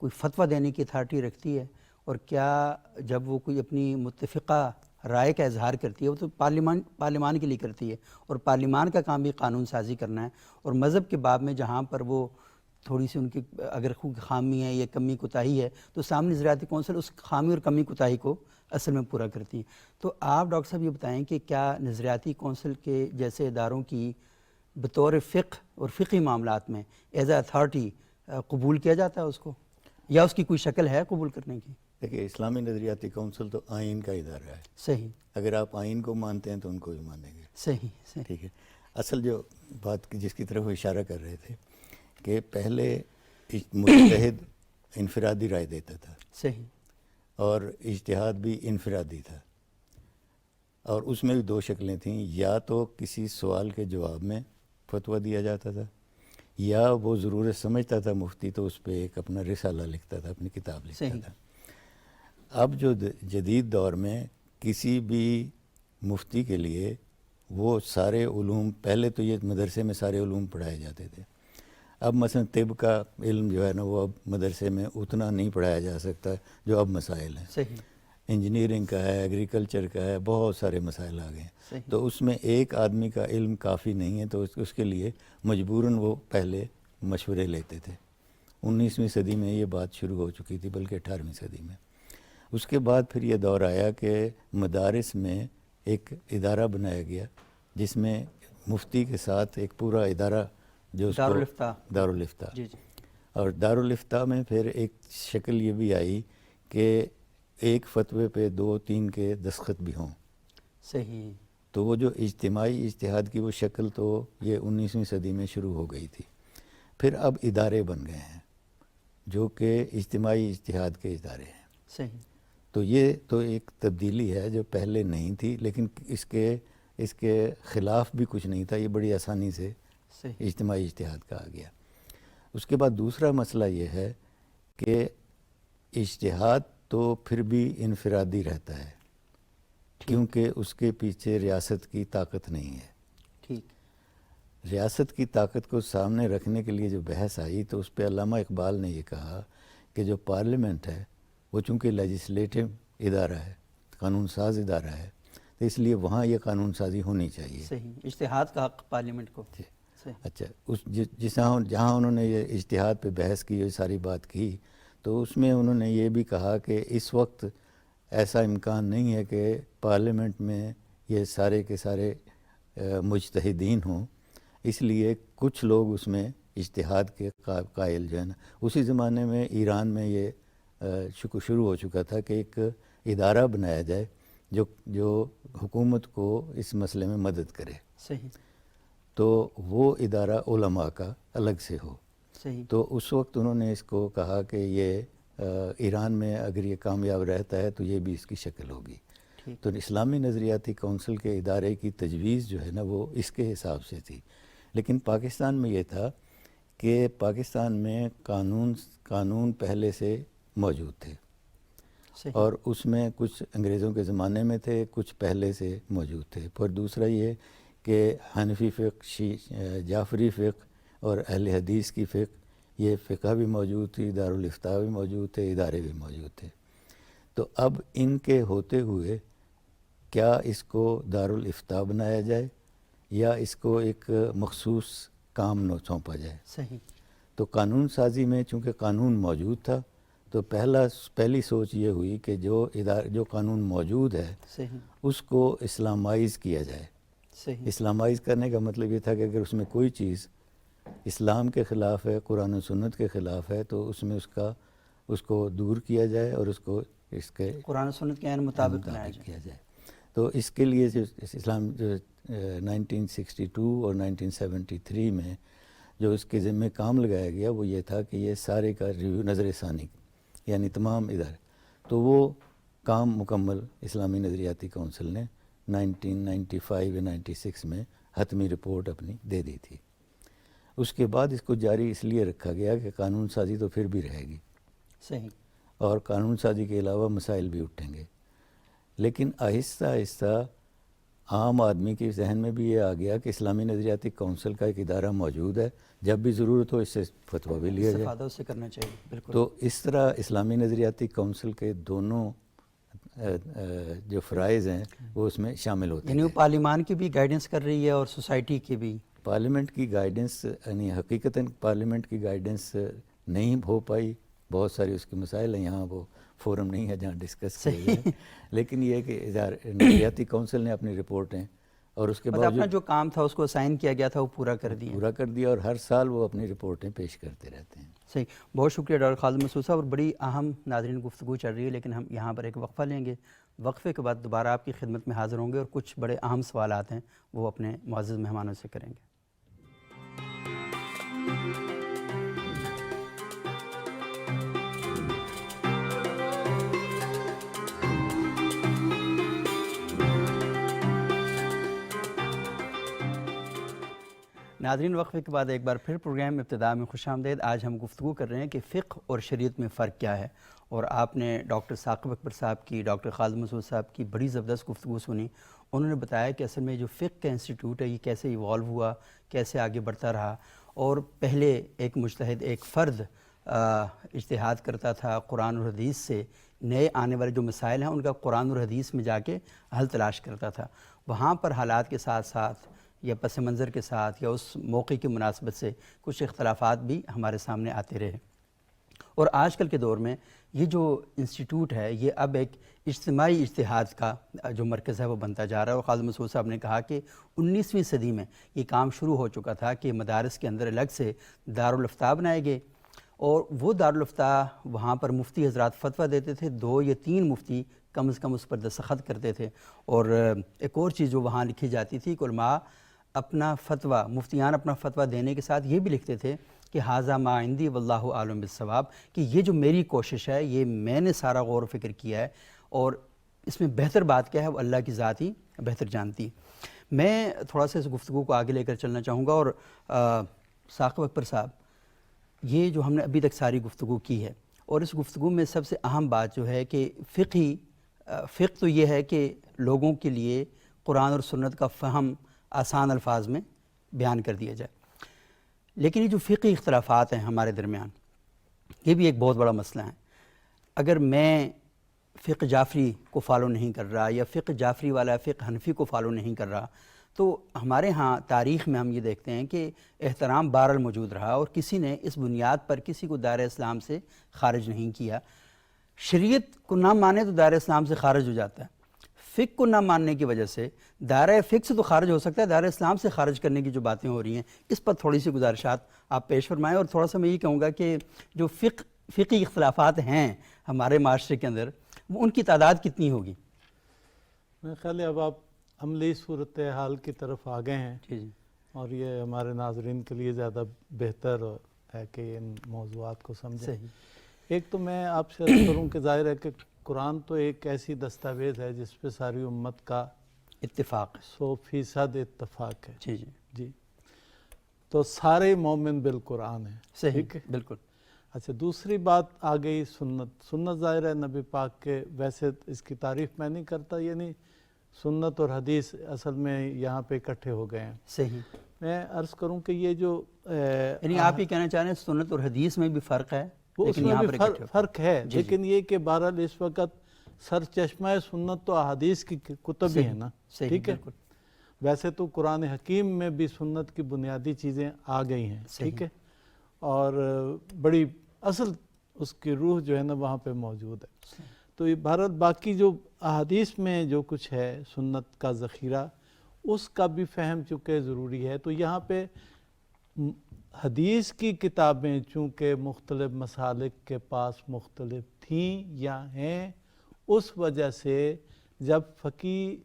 کوئی فتویٰ دینے کی اتھارٹی رکھتی ہے؟ اور کیا جب وہ کوئی اپنی متفقہ رائے کا اظہار کرتی ہے، وہ تو پارلیمان کے لیے کرتی ہے، اور پارلیمان کا کام بھی قانون سازی کرنا ہے، اور مذہب کے باب میں جہاں پر وہ تھوڑی سی ان کی اگر کوئی خامی ہے یا کمی کوتاہی ہے تو اسلامی نظریاتی کونسل اس خامی اور کمی کوتاہی کو اصل میں پورا کرتی ہے۔ تو آپ ڈاکٹر صاحب یہ بتائیں کہ کیا نظریاتی کونسل کے جیسے اداروں کی بطور فقہ اور فقہی معاملات میں ایز اے اتھارٹی قبول کیا جاتا ہے اس کو، یا اس کی کوئی شکل ہے قبول کرنے کی؟ دیکھیے، اسلامی نظریاتی کونسل تو آئین کا ادارہ ہے۔ صحیح۔ اگر آپ آئین کو مانتے ہیں تو ان کو بھی مانیں گے۔ صحیح۔ ٹھیک ہے۔ اصل جو بات جس کی طرف وہ اشارہ کر رہے تھے کہ پہلے مجتہد انفرادی رائے دیتا تھا، صحیح، اور اجتہاد بھی انفرادی تھا، اور اس میں بھی دو شکلیں تھیں، یا تو کسی سوال کے جواب میں فتویٰ دیا جاتا تھا، یا وہ ضرورت سمجھتا تھا مفتی تو اس پہ ایک اپنا رسالہ لکھتا تھا، اپنی کتاب لکھتا تھا۔ اب جو جدید دور میں کسی بھی مفتی کے لیے وہ سارے علوم، پہلے تو یہ مدرسے میں سارے علوم پڑھائے جاتے تھے، اب مثلا طب کا علم جو ہے نا وہ اب مدرسے میں اتنا نہیں پڑھایا جا سکتا جو اب مسائل ہیں۔ صحیح۔ انجینئرنگ کا ہے، ایگریکلچر کا ہے، بہت سارے مسائل آ گئے ہیں، تو اس میں ایک آدمی کا علم کافی نہیں ہے، تو اس کے لیے مجبوراً وہ پہلے مشورے لیتے تھے۔ 19ویں صدی میں یہ بات شروع ہو چکی تھی، بلکہ 18ویں صدی میں۔ اس کے بعد پھر یہ دور آیا کہ مدارس میں ایک ادارہ بنایا گیا جس میں مفتی کے ساتھ ایک پورا ادارہ جو دارالفتاء، اور دارالفتاء میں پھر ایک شکل یہ بھی آئی کہ ایک فتوے پہ 2-3 کے دستخط بھی ہوں۔ صحیح۔ تو وہ جو اجتماعی اجتہاد کی وہ شکل تو یہ 19ویں صدی میں شروع ہو گئی تھی۔ پھر اب ادارے بن گئے ہیں جو کہ اجتماعی اجتہاد کے ادارے ہیں۔ صحیح۔ تو یہ تو ایک تبدیلی ہے جو پہلے نہیں تھی، لیکن اس کے خلاف بھی کچھ نہیں تھا، یہ بڑی آسانی سے اجتماعی اجتہاد کا آ گیا۔ اس کے بعد دوسرا مسئلہ یہ ہے کہ اجتہاد تو پھر بھی انفرادی رہتا ہے، کیونکہ اس کے پیچھے ریاست کی طاقت نہیں ہے۔ ٹھیک، ریاست کی طاقت کو سامنے رکھنے کے لیے جو بحث آئی تو اس پہ علامہ اقبال نے یہ کہا کہ جو پارلیمنٹ ہے وہ چونکہ لیجسلیٹو ادارہ ہے، قانون ساز ادارہ ہے، تو اس لیے وہاں یہ قانون سازی ہونی چاہیے۔ صحیح، اجتہاد کا حق پارلیمنٹ کو۔ جی۔ صحیح، اچھا، جہاں انہوں نے یہ اجتہاد پہ بحث کی، یہ ساری بات کی، تو اس میں انہوں نے یہ بھی کہا کہ اس وقت ایسا امکان نہیں ہے کہ پارلیمنٹ میں یہ سارے کے سارے مجتہدین ہوں، اس لیے کچھ لوگ اس میں اجتہاد کے قائل جو ہے نا۔ اسی زمانے میں ایران میں یہ شروع ہو چکا تھا کہ ایک ادارہ بنایا جائے جو حکومت کو اس مسئلے میں مدد کرے، صحیح، تو وہ ادارہ علماء کا الگ سے ہو۔ صحیح، تو اس وقت انہوں نے اس کو کہا کہ یہ ایران میں اگر یہ کامیاب رہتا ہے تو یہ بھی اس کی شکل ہوگی۔ ٹھیک، تو اسلامی نظریاتی کونسل کے ادارے کی تجویز جو ہے نا وہ اس کے حساب سے تھی، لیکن پاکستان میں یہ تھا کہ پاکستان میں قانون پہلے سے موجود تھے، صحیح، اور اس میں کچھ انگریزوں کے زمانے میں تھے، کچھ پہلے سے موجود تھے۔ پھر دوسرا یہ کہ حنفی فقہ، جعفری فقہ اور اہل حدیث کی فقہ، یہ فقہ بھی موجود تھی، دارالافتاء بھی موجود تھے، ادارے بھی موجود تھے۔ تو اب ان کے ہوتے ہوئے کیا اس کو دارالافتاء بنایا جائے یا اس کو ایک مخصوص کام نہ سونپا جائے؟ صحیح، تو قانون سازی میں چونکہ قانون موجود تھا تو پہلی سوچ یہ ہوئی کہ جو قانون موجود ہے صحیح، اس کو اسلامائز کیا جائے۔ صحیح، اسلامائز کرنے کا مطلب یہ تھا کہ اگر اس میں کوئی چیز اسلام کے خلاف ہے، قرآن و سنت کے خلاف ہے، تو اس میں اس کو دور کیا جائے اور اس کو اس کے قرآن و سنت کے عین مطابق بنایا مطابق جائے۔ کیا جائے۔ تو اس کے لیے جو اسلام 1962 اور 1973 میں جو اس کے ذمہ کام لگایا گیا وہ یہ تھا کہ یہ سارے کا ریویو، نظر ثانی، یعنی تمام ادارے، تو وہ کام مکمل اسلامی نظریاتی کونسل نے 1995 یا 96 میں حتمی رپورٹ اپنی دے دی تھی۔ اس کے بعد اس کو جاری اس لیے رکھا گیا کہ قانون سازی تو پھر بھی رہے گی، صحیح، اور قانون سازی کے علاوہ مسائل بھی اٹھیں گے، لیکن آہستہ آہستہ عام آدمی کے ذہن میں بھی یہ آ گیا کہ اسلامی نظریاتی کونسل کا ایک ادارہ موجود ہے، جب بھی ضرورت ہو اس سے فتویٰ بھی لیا جائے۔ استفادہ اس سے کرنا چاہیے، بالکل۔ تو اس طرح اسلامی نظریاتی کونسل کے دونوں جو فرائض ہیں وہ اس میں شامل ہوتے یعنی ہیں۔ وہ پارلیمان کی بھی گائیڈنس کر رہی ہے اور سوسائٹی کی بھی۔ پارلیمنٹ کی گائیڈنس، یعنی حقیقتاً پارلیمنٹ کی گائیڈنس نہیں ہو پائی، بہت سارے اس کے مسائل ہیں، یہاں وہ فورم نہیں ہے جہاں ڈسکس کیا جائے، لیکن یہ کہ نظریاتی کونسل نے اپنی رپورٹیں اور اس کے مطلب اپنا باوجود جو کام تھا اس کو اسائن کیا گیا تھا وہ پورا کر دیا۔ پورا کر دیا، اور ہر سال وہ اپنی رپورٹیں پیش کرتے رہتے ہیں۔ صحیح، بہت شکریہ ڈاکٹر خالد مسعود صاحب، اور بڑی اہم ناظرین گفتگو چل رہی ہے، لیکن ہم یہاں پر ایک وقفہ لیں گے، وقفے کے بعد دوبارہ آپ کی خدمت میں حاضر ہوں گے اور کچھ بڑے اہم سوالات ہیں وہ اپنے معزز مہمانوں سے کریں گے۔ ناظرین، وقفے کے بعد ایک بار پھر پروگرام ابتدا میں خوش آمدید۔ آج ہم گفتگو کر رہے ہیں کہ فقہ اور شریعت میں فرق کیا ہے، اور آپ نے ڈاکٹر ثاقب اکبر صاحب کی، ڈاکٹر خالد مسعود صاحب کی بڑی زبردست گفتگو سنی۔ انہوں نے بتایا کہ اصل میں جو فقہ کا انسٹیٹیوٹ ہے یہ کیسے ایوالو ہوا، کیسے آگے بڑھتا رہا، اور پہلے ایک مجتہد، ایک فرد اجتہاد کرتا تھا قرآن اور حدیث سے، نئے آنے والے جو مسائل ہیں ان کا قرآن اور حدیث میں جا کے حل تلاش کرتا تھا۔ وہاں پر حالات کے ساتھ ساتھ یا پس منظر کے ساتھ یا اس موقع کی مناسبت سے کچھ اختلافات بھی ہمارے سامنے آتے رہے، اور آج کل کے دور میں یہ جو انسٹیٹیوٹ ہے یہ اب ایک اجتماعی اجتہاد کا جو مرکز ہے وہ بنتا جا رہا ہے۔ اور خالد مسعود صاحب نے کہا کہ 19ویں صدی میں یہ کام شروع ہو چکا تھا کہ مدارس کے اندر الگ سے دارالافتاء بنائے گئے، اور وہ دارالافتاء وہاں پر مفتی حضرات فتویٰ دیتے تھے، 2 یا 3 مفتی کم از کم اس پر دستخط کرتے تھے۔ اور ایک اور چیز جو وہاں لکھی جاتی تھی کہ علماء اپنا فتویٰ، مفتیان اپنا فتویٰ دینے کے ساتھ یہ بھی لکھتے تھے کہ ھذا ما عندی واللہ اعلم بالصواب، کہ یہ جو میری کوشش ہے یہ میں نے سارا غور و فکر کیا ہے، اور اس میں بہتر بات کیا ہے وہ اللہ کی ذات ہی بہتر جانتی۔ میں تھوڑا سا اس گفتگو کو آگے لے کر چلنا چاہوں گا، اور ثاقب اکبر صاحب، یہ جو ہم نے ابھی تک ساری گفتگو کی ہے، اور اس گفتگو میں سب سے اہم بات جو ہے کہ فقہ تو یہ ہے کہ لوگوں کے لیے قرآن اور سنت کا فہم آسان الفاظ میں بیان کر دیا جائے، لیکن یہ جو فقہی اختلافات ہیں ہمارے درمیان، یہ بھی ایک بہت بڑا مسئلہ ہے۔ اگر میں فقہ جعفری کو فالو نہیں کر رہا یا فقہ جعفری والا فقہ حنفی کو فالو نہیں کر رہا، تو ہمارے ہاں تاریخ میں ہم یہ دیکھتے ہیں کہ احترام بہرحال موجود رہا اور کسی نے اس بنیاد پر کسی کو دائرہ اسلام سے خارج نہیں کیا۔ شریعت کو نہ مانے تو دائرہ اسلام سے خارج ہو جاتا ہے، فقہ کو نہ ماننے کی وجہ سے دائرہ فقہ سے تو خارج ہو سکتا ہے، دائرہ اسلام سے خارج کرنے کی جو باتیں ہو رہی ہیں اس پر تھوڑی سی گزارشات آپ پیش فرمائیں، اور تھوڑا سا میں یہ کہوں گا کہ جو فقہی اختلافات ہیں ہمارے معاشرے کے اندر ان کی تعداد کتنی ہوگی؟ میرے خیال ہے اب آپ عملی صورتحال کی طرف آ گئے ہیں، جی جی اور یہ ہمارے ناظرین کے لیے زیادہ بہتر ہے کہ ان موضوعات کو سمجھیں۔ صحیح۔ ایک تو میں آپ سے عرض کروں کہ ظاہر ہے کہ قرآن تو ایک ایسی دستاویز ہے جس پہ ساری امت کا اتفاق 100% اتفاق ہے۔ جی جی جی، تو سارے مومن بالقرآن ہیں، صحیح، ٹھیک ہے۔ بالکل۔ اچھا، دوسری بات آ گئی سنت ظاہر ہے نبی پاک کے، ویسے اس کی تعریف میں نہیں کرتا، یعنی سنت اور حدیث اصل میں یہاں پہ اکٹھے ہو گئے ہیں۔ صحیح، میں عرض کروں کہ یہ جو یعنی آپ یہ کہنا چاہ رہے ہیں سنت اور حدیث میں بھی فرق ہے، وہ اس لیکن میں یہاں بھی پر اکٹھے ہو۔ فرق ہے، جی، لیکن یہ کہ بہرحال اس وقت سر چشمہ سنت تو احادیث کی کتب ہی ہیں نا، صحیح، ٹھیک ہے۔ بالکل۔ ویسے تو قرآن حکیم میں بھی سنت کی بنیادی چیزیں آ گئی ہیں، ٹھیک ہے، اور بڑی اصل اس کی روح جو ہے نا وہاں پہ موجود ہے۔ تو یہ بھارت باقی جو احادیث میں جو کچھ ہے سنت کا ذخیرہ، اس کا بھی فہم چونکہ ضروری ہے۔ تو یہاں پہ حدیث کی کتابیں چونکہ مختلف مسالک کے پاس مختلف تھیں یا ہیں، اس وجہ سے جب فقی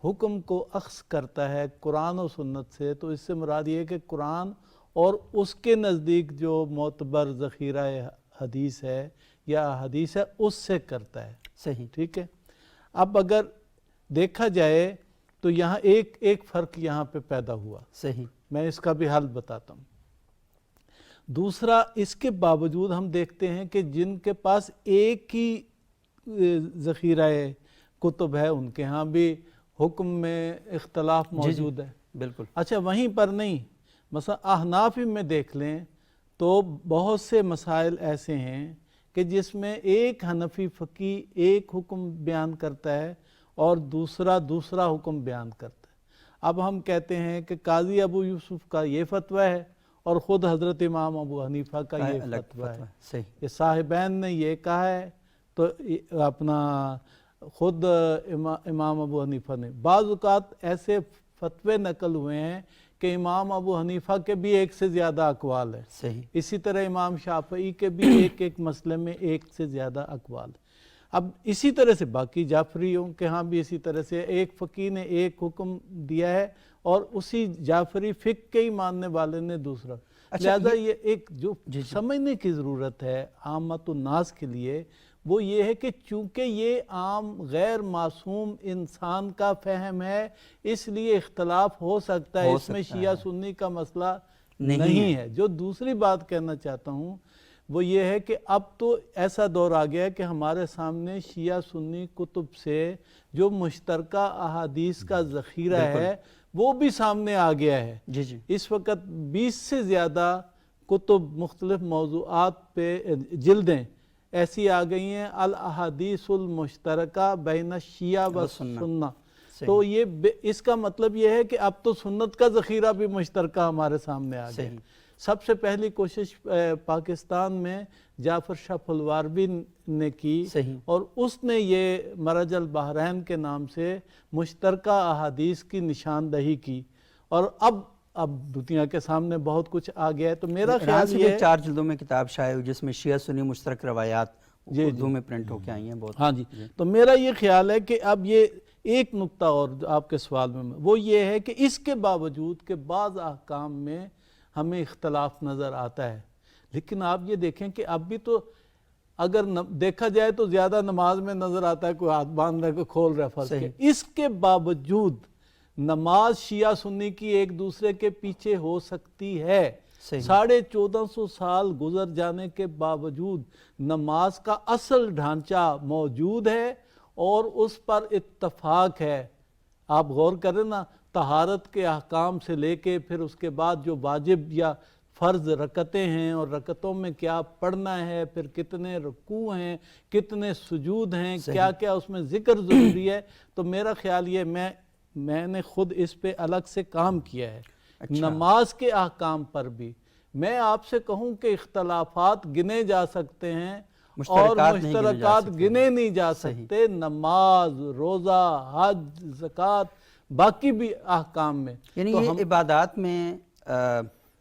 حکم کو اخذ کرتا ہے قرآن و سنت سے، تو اس سے مراد یہ ہے کہ قرآن اور اس کے نزدیک جو معتبر ذخیرہ حدیث ہے یا حدیث ہے اس سے کرتا ہے، صحیح، ٹھیک ہے۔ اب اگر دیکھا جائے تو یہاں ایک فرق یہاں پہ پیدا ہوا، صحیح، میں اس کا بھی حل بتاتا ہوں۔ دوسرا، اس کے باوجود ہم دیکھتے ہیں کہ جن کے پاس ایک ہی ذخیرہ کتب ہے ان کے ہاں بھی حکم میں اختلاف موجود ہے۔ بالکل۔ اچھا، وہیں پر نہیں، مثلا احناف میں دیکھ لیں تو بہت سے مسائل ایسے ہیں کہ جس میں ایک حنفی فقی ایک حکم بیان کرتا ہے اور دوسرا حکم بیان کرتا ہے۔ اب ہم کہتے ہیں کہ قاضی ابو یوسف کا یہ فتویٰ ہے اور خود حضرت امام ابو حنیفہ کا یہ فتویٰ ہے، صحیح، یہ صاحبین نے یہ کہا ہے تو اپنا خود امام ابو حنیفہ نے۔ بعض اوقات ایسے فتوے نقل ہوئے ہیں کہ امام ابو حنیفہ کے بھی ایک سے زیادہ اقوال ہیں، صحیح، اسی طرح امام شافعی کے بھی ایک مسئلے میں ایک سے زیادہ اقوال ہیں۔ اب اسی طرح سے باقی جعفریوں کے ہاں بھی اسی طرح سے ایک فقی نے ایک حکم دیا ہے اور اسی جعفری فقہ کے ہی ماننے والے نے دوسرا۔ لہذا یہ ایک جو سمجھنے کی ضرورت ہے عامت الناس کے لیے، وہ یہ ہے کہ چونکہ یہ عام غیر معصوم انسان کا فہم ہے، اس لیے اختلاف ہو سکتا ہے، اس میں شیعہ سنی کا مسئلہ نہیں ہے۔ جو دوسری بات کہنا چاہتا ہوں وہ یہ ہے کہ اب تو ایسا دور آ گیا ہے کہ ہمارے سامنے شیعہ سنی کتب سے جو مشترکہ احادیث کا ذخیرہ ہے وہ بھی سامنے آ گیا ہے۔ جی جی، اس وقت 20 سے زیادہ کتب مختلف موضوعات پہ جلدیں ایسی آ گئی ہیں، الاحادیث المشترکہ بین الشیعہ و سنہ۔ تو یہ اس کا مطلب یہ ہے کہ اب تو سنت کا ذخیرہ بھی مشترکہ ہمارے سامنے آ گیا۔ سب سے پہلی کوشش پاکستان میں جعفر شاہ پھلواروی نے کی اور اس نے یہ مرج البحرین کے نام سے مشترکہ احادیث کی نشاندہی کی، اور اب دنیا کے سامنے بہت کچھ آ گیا ہے۔ تو میرا خیال یہ 4 جلدوں میں کتاب شائع ہوئی جس میں شیعہ سنی مشترک روایات اردو میں پرنٹ ہو کے آئی ہیں بہت۔ ہاں جی، تو میرا یہ خیال ہے کہ اب یہ ایک نقطہ اور آپ کے سوال میں وہ یہ ہے کہ اس کے باوجود کہ بعض احکام میں ہمیں اختلاف نظر آتا ہے، لیکن آپ یہ دیکھیں کہ اب بھی تو اگر دیکھا جائے تو زیادہ نماز میں نظر آتا ہے کوئی ہاتھ باندھ رہا ہے کوئی کھول رہا ہے فرض کے، اس کے باوجود نماز شیعہ سنی کی ایک دوسرے کے پیچھے ہو سکتی ہے، صحیح۔ 1450 سال گزر جانے کے باوجود نماز کا اصل ڈھانچہ موجود ہے اور اس پر اتفاق ہے۔ آپ غور کریں نا، طہارت کے احکام سے لے کے پھر اس کے بعد جو واجب یا فرض رکعتیں ہیں اور رکعتوں میں کیا پڑھنا ہے، پھر کتنے رکوع ہیں، کتنے سجود ہیں، کیا کیا اس میں ذکر ضروری ہے، تو میرا خیال یہ میں نے خود اس پہ الگ سے کام کیا ہے۔ نماز کے احکام پر بھی میں آپ سے کہوں کہ اختلافات گنے جا سکتے ہیں اور مشترکات گنے نہیں جا سکتے، نماز، روزہ، حج، زکوٰۃ، باقی بھی احکام میں۔ یعنی یہ عبادات میں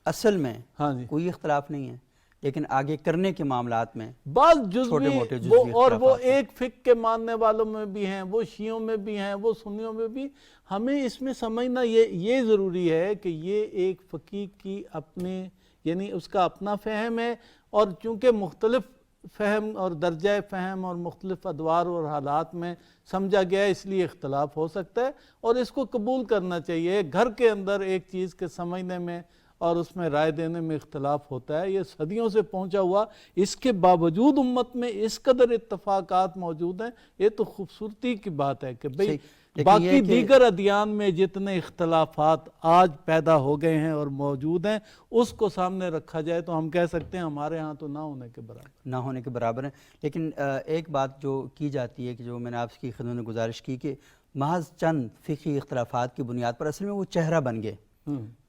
اصل میں ہاں جی، کوئی اختلاف نہیں ہے، لیکن آگے کرنے کے معاملات میں بعض چھوٹے موٹے جزوی جزوی اور وہ اختلافات ہیں۔ ایک فقہ کے ماننے والوں میں بھی ہیں، وہ شیعوں میں بھی ہیں، وہ سنیوں میں بھی۔ ہمیں اس میں سمجھنا یہ ضروری ہے کہ یہ ایک فقیہ کی اپنے یعنی اس کا اپنا فہم ہے، اور چونکہ مختلف فہم اور درجہ فہم اور مختلف ادوار اور حالات میں سمجھا گیا ہے، اس لیے اختلاف ہو سکتا ہے اور اس کو قبول کرنا چاہیے۔ گھر کے اندر ایک چیز کے سمجھنے میں اور اس میں رائے دینے میں اختلاف ہوتا ہے، یہ صدیوں سے پہنچا ہوا، اس کے باوجود امت میں اس قدر اتفاقات موجود ہیں، یہ تو خوبصورتی کی بات ہے کہ بھئی باقی دیگر ادیان میں جتنے اختلافات آج پیدا ہو گئے ہیں اور موجود ہیں، اس کو سامنے رکھا جائے تو ہم کہہ سکتے ہیں ہمارے ہاں تو نہ ہونے کے برابر، نہ ہونے کے برابر ہیں۔ لیکن ایک بات جو کی جاتی ہے کہ جو میں نے آپ کی خدمت میں گزارش کی کہ محض چند فقہی اختلافات کی بنیاد پر اصل میں وہ چہرہ بن گئے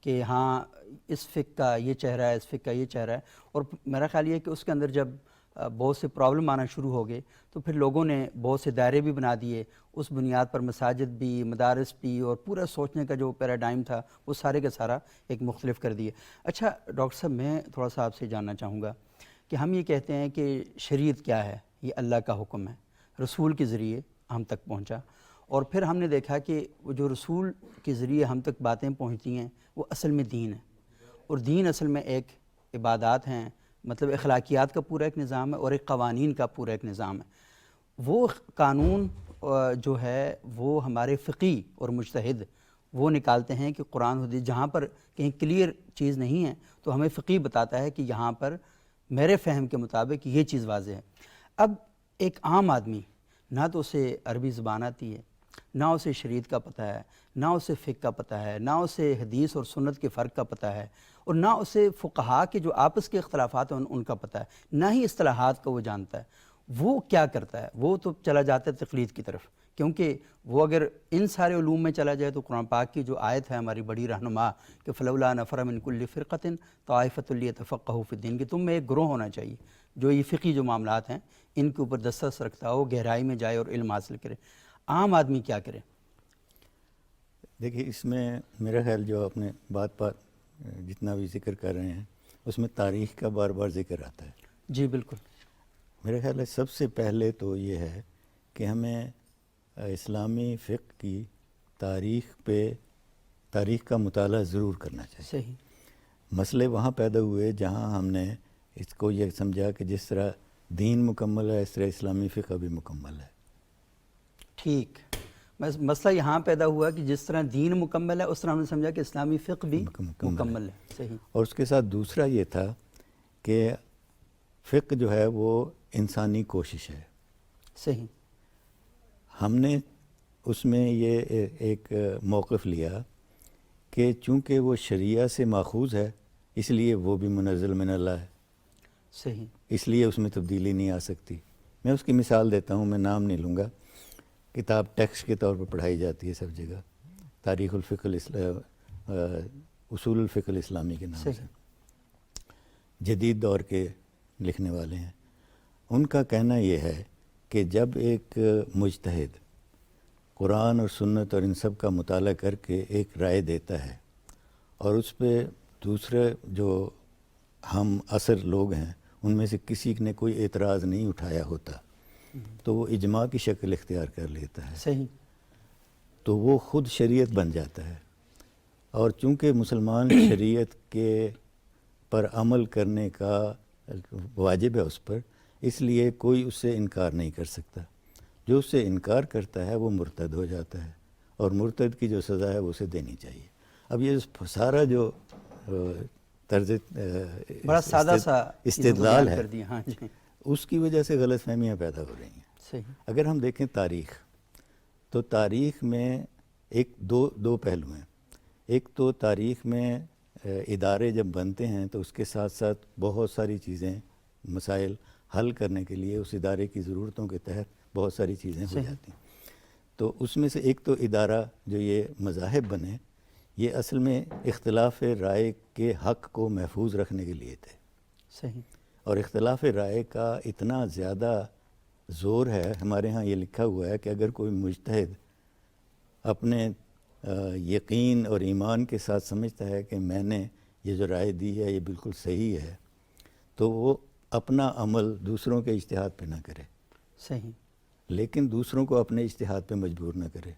کہ ہاں اس فقہ کا یہ چہرہ ہے، اس فقہ کا یہ چہرہ ہے، اور میرا خیال یہ ہے کہ اس کے اندر جب بہت سے پرابلم آنا شروع ہو گئے تو پھر لوگوں نے بہت سے دائرے بھی بنا دیے، اس بنیاد پر مساجد بھی، مدارس بھی، اور پورا سوچنے کا جو پیراڈائم تھا وہ سارے کا سارا ایک مختلف کر دیے۔ اچھا ڈاکٹر صاحب، میں تھوڑا سا آپ سے جاننا چاہوں گا کہ ہم یہ کہتے ہیں کہ شریعت کیا ہے؟ یہ اللہ کا حکم ہے، رسول کے ذریعے ہم تک پہنچا، اور پھر ہم نے دیکھا کہ وہ جو رسول کے ذریعے ہم تک باتیں پہنچتی ہیں وہ اصل میں دین ہے، اور دین اصل میں ایک عبادات ہیں، مطلب اخلاقیات کا پورا ایک نظام ہے اور ایک قوانین کا پورا ایک نظام ہے۔ وہ قانون جو ہے وہ ہمارے فقی اور مجتہد وہ نکالتے ہیں کہ قرآن و حدیث جہاں پر کہیں کلیئر چیز نہیں ہے تو ہمیں فقی بتاتا ہے کہ یہاں پر میرے فہم کے مطابق یہ چیز واضح ہے۔ اب ایک عام آدمی نہ تو اسے عربی زبان آتی ہے، نہ اسے شریعت کا پتہ ہے، نہ اسے فقہ کا پتہ ہے، نہ اسے حدیث اور سنت کے فرق کا پتہ ہے، اور نہ اسے فقہاء کے جو آپس کے اختلافات ہیں ان کا پتہ ہے، نہ ہی اصطلاحات کا وہ جانتا ہے۔ وہ کیا کرتا ہے؟ وہ تو چلا جاتا ہے تقلید کی طرف، کیونکہ وہ اگر ان سارے علوم میں چلا جائے تو قرآن پاک کی جو آیت ہے ہماری بڑی رہنما کہ فلولا نفر من کل فرقۃ طائفۃ لیتفقہوا فی الدین، کہ تم میں ایک گروہ ہونا چاہیے جو یہ فقہی جو معاملات ہیں ان کے اوپر دسترس رکھتا ہو، گہرائی میں جائے اور علم حاصل کرے۔ عام آدمی کیا کرے؟ دیکھیے، اس میں میرا خیال جو اپنے بات جتنا بھی ذکر کر رہے ہیں اس میں تاریخ کا بار بار ذکر آتا ہے۔ جی بالکل۔ میرا خیال ہے سب سے پہلے تو یہ ہے کہ ہمیں اسلامی فقہ کی تاریخ کا مطالعہ ضرور کرنا چاہیے۔ صحیح۔ مسئلے وہاں پیدا ہوئے جہاں ہم نے اس کو یہ سمجھا کہ جس طرح دین مکمل ہے اس طرح اسلامی فقہ بھی مکمل ہے۔ ٹھیک، مسئلہ یہاں پیدا ہوا کہ جس طرح دین مکمل ہے اس طرح ہم نے سمجھا کہ اسلامی فقہ بھی مکمل ہے۔ صحیح۔ اور اس کے ساتھ دوسرا یہ تھا کہ فقہ جو ہے وہ انسانی کوشش ہے۔ صحیح۔ ہم نے اس میں یہ ایک موقف لیا کہ چونکہ وہ شریعہ سے ماخوذ ہے اس لیے وہ بھی منزل من اللہ ہے، صحیح، اس لیے اس میں تبدیلی نہیں آ سکتی۔ میں اس کی مثال دیتا ہوں، میں نام نہیں لوں گا، کتاب ٹیکسٹ کے طور پر پڑھائی جاتی ہے سب جگہ، تاریخ الفقہ اصول الفقہ الاسلامی کے نام سے، جدید دور کے لکھنے والے ہیں۔ ان کا کہنا یہ ہے کہ جب ایک مجتہد قرآن اور سنت اور ان سب کا مطالعہ کر کے ایک رائے دیتا ہے اور اس پہ دوسرے جو ہم عصر لوگ ہیں ان میں سے کسی نے کوئی اعتراض نہیں اٹھایا ہوتا تو وہ اجماع کی شکل اختیار کر لیتا ہے، صحیح، تو وہ خود شریعت بن جاتا ہے۔ اور چونکہ مسلمان شریعت کے پر عمل کرنے کا واجب ہے اس پر، اس لیے کوئی اس سے انکار نہیں کر سکتا۔ جو اس سے انکار کرتا ہے وہ مرتد ہو جاتا ہے اور مرتد کی جو سزا ہے وہ اسے دینی چاہیے۔ اب یہ سارا جو طرز بڑا سادہ سا استدلال ہے کر دیا۔ ہاں جی اس کی وجہ سے غلط فہمیاں پیدا ہو رہی ہیں۔ صحیح۔ اگر ہم دیکھیں تاریخ، تو تاریخ میں دو پہلو ہیں۔ ایک تو تاریخ میں ادارے جب بنتے ہیں تو اس کے ساتھ ساتھ بہت ساری چیزیں، مسائل حل کرنے کے لیے اس ادارے کی ضرورتوں کے تحت بہت ساری چیزیں ہو جاتی ہیں۔ تو اس میں سے ایک تو ادارہ جو یہ مذاہب بنے، یہ اصل میں اختلاف رائے کے حق کو محفوظ رکھنے کے لیے تھے۔ صحیح۔ اور اختلاف رائے کا اتنا زیادہ زور ہے، ہمارے ہاں یہ لکھا ہوا ہے کہ اگر کوئی مجتہد اپنے یقین اور ایمان کے ساتھ سمجھتا ہے کہ میں نے یہ جو رائے دی ہے یہ بالکل صحیح ہے، تو وہ اپنا عمل دوسروں کے اجتہاد پہ نہ کرے، صحیح، لیکن دوسروں کو اپنے اجتہاد پہ مجبور نہ کرے۔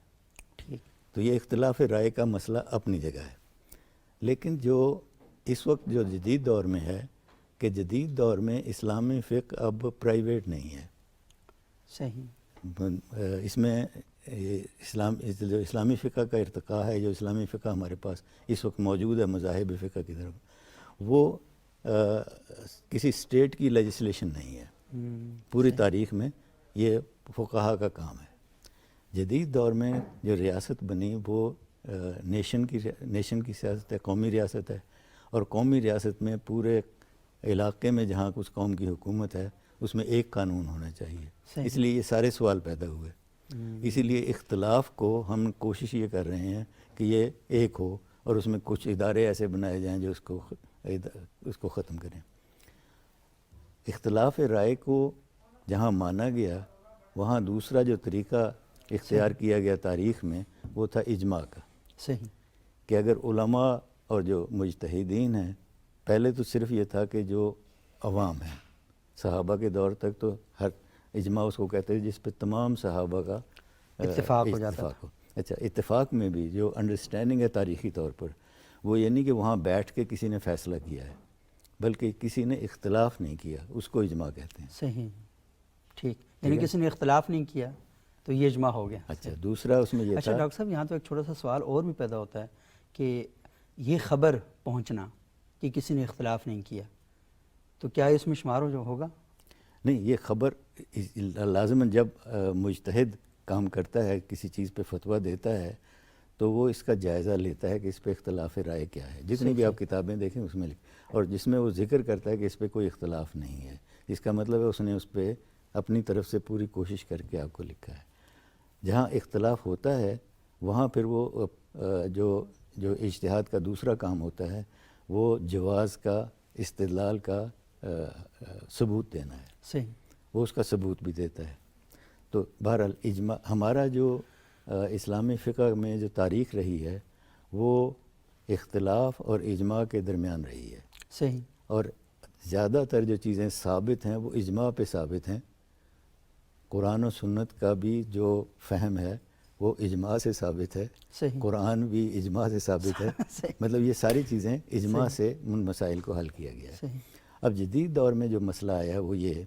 ٹھیک۔ تو یہ اختلاف رائے کا مسئلہ اپنی جگہ ہے۔ لیکن جو اس وقت جو جدید دور میں ہے، کہ جدید دور میں اسلامی فقہ اب پرائیویٹ نہیں ہے۔ صحیح۔ اس میں جو اسلامی فقہ کا ارتقاء ہے، جو اسلامی فقہ ہمارے پاس اس وقت موجود ہے مذاہب فقہ کی طرف، وہ کسی اسٹیٹ کی لیجسلیشن نہیں ہے۔ پوری تاریخ میں یہ فقہا کا کام ہے۔ جدید دور میں جو ریاست بنی وہ نیشن کی سیاست ہے، قومی ریاست ہے، اور قومی ریاست میں پورے علاقے میں جہاں کچھ قوم کی حکومت ہے اس میں ایک قانون ہونا چاہیے۔ اس لیے یہ سارے سوال پیدا ہوئے۔ اسی لیے اختلاف کو ہم کوشش یہ کر رہے ہیں کہ یہ ایک ہو، اور اس میں کچھ ادارے ایسے بنائے جائیں جو اس کو ختم کریں۔ اختلاف رائے کو جہاں مانا گیا، وہاں دوسرا جو طریقہ اختیار کیا گیا تاریخ میں وہ تھا اجماع کا۔ صحیح۔ کہ اگر علماء اور جو مجتہدین ہیں، پہلے تو صرف یہ تھا کہ جو عوام ہیں، صحابہ کے دور تک تو ہر اجماع اس کو کہتے ہیں جس پہ تمام صحابہ کا اتفاق ہو جاتا ہو۔ اچھا، اتفاق میں بھی جو انڈرسٹینڈنگ ہے تاریخی طور پر، وہ یہ نہیں کہ وہاں بیٹھ کے کسی نے فیصلہ کیا ہے، بلکہ کسی نے اختلاف نہیں کیا، اس کو اجماع کہتے ہیں۔ صحیح، ٹھیک، یعنی کسی نے اختلاف نہیں کیا تو یہ اجماع ہو گیا۔ اچھا، دوسرا اس میں یہ اچھا تھا۔ ڈاکٹر صاحب، یہاں تو ایک چھوٹا سا سوال اور بھی پیدا ہوتا ہے کہ یہ خبر پہنچنا کہ کسی نے اختلاف نہیں کیا، تو کیا اس میں شمار ہوگا؟ نہیں، یہ خبر لازماً جب مجتہد کام کرتا ہے، کسی چیز پہ فتویٰ دیتا ہے، تو وہ اس کا جائزہ لیتا ہے کہ اس پہ اختلاف رائے کیا ہے۔ جتنی بھی آپ کتابیں دیکھیں اس میں اور جس میں وہ ذکر کرتا ہے کہ اس پہ کوئی اختلاف نہیں ہے، اس کا مطلب ہے اس نے اس پہ اپنی طرف سے پوری کوشش کر کے آپ کو لکھا ہے۔ جہاں اختلاف ہوتا ہے وہاں پھر وہ جو اجتہاد کا دوسرا کام ہوتا ہے وہ جواز کا، استدلال کا ثبوت دینا ہے۔ صحیح۔ وہ اس کا ثبوت بھی دیتا ہے۔ تو بہرحال اجماع ہمارا جو اسلامی فقہ میں جو تاریخ رہی ہے وہ اختلاف اور اجماع کے درمیان رہی ہے۔ صحیح۔ اور زیادہ تر جو چیزیں ثابت ہیں وہ اجماع پہ ثابت ہیں۔ قرآن و سنت کا بھی جو فہم ہے وہ اجماع سے ثابت ہے۔ صحیح۔ قرآن بھی اجماع سے ثابت ہے۔ مطلب یہ ساری چیزیں اجماع سے ان مسائل کو حل کیا گیا ہے۔ صحیح۔ اب جدید دور میں جو مسئلہ آیا ہے وہ یہ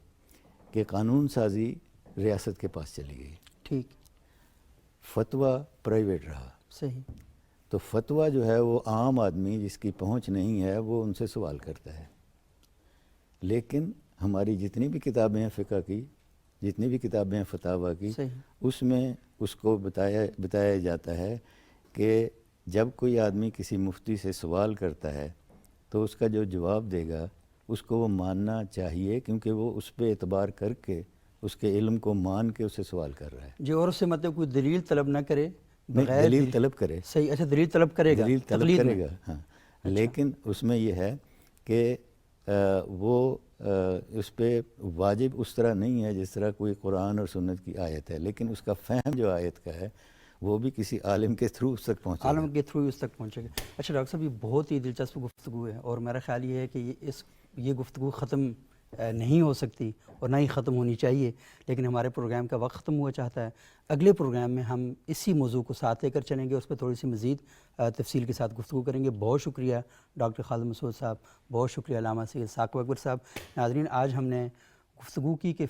کہ قانون سازی ریاست کے پاس چلی گئی، ٹھیک۔ فتویٰ پرائیویٹ رہا۔ صحیح۔ تو فتویٰ جو ہے وہ عام آدمی جس کی پہنچ نہیں ہے وہ ان سے سوال کرتا ہے۔ لیکن ہماری جتنی بھی کتابیں ہیں فقہ کی، جتنی بھی کتابیں ہیں فتاویٰ کی، اس میں اس کو بتایا جاتا ہے کہ جب کوئی آدمی کسی مفتی سے سوال کرتا ہے تو اس کا جو جواب دے گا اس کو وہ ماننا چاہیے، کیونکہ وہ اس پہ اعتبار کر کے اس کے علم کو مان کے اسے سوال کر رہا ہے۔ جو اور اس سے مطلب کوئی دلیل طلب نہ کرے، نہیں، دلیل طلب کرے۔ صحیح، اچھا دلیل طلب کرے گا، دلیل طلب کرے گا، ہاں، لیکن اس میں یہ ہے کہ وہ اس پہ واجب اس طرح نہیں ہے جس طرح کوئی قرآن اور سنت کی آیت ہے، لیکن اس کا فہم جو آیت کا ہے وہ بھی کسی عالم کے تھرو اس تک پہنچے گا۔ عالم کے تھرو اس تک پہنچے گا۔ اچھا ڈاکٹر صاحب، یہ بہت ہی دلچسپ گفتگو ہے، اور میرا خیال یہ ہے کہ یہ گفتگو ختم نہیں ہو سکتی اور نہ ہی ختم ہونی چاہیے، لیکن ہمارے پروگرام کا وقت ختم ہوا چاہتا ہے۔ اگلے پروگرام میں ہم اسی موضوع کو ساتھ لے کر چلیں گے، اس پہ تھوڑی سی مزید تفصیل کے ساتھ گفتگو کریں گے۔ بہت شکریہ ڈاکٹر خالد مسعود صاحب، بہت شکریہ علامہ سید ثاقب اکبر صاحب۔ ناظرین، آج ہم نے گفتگو کی کہ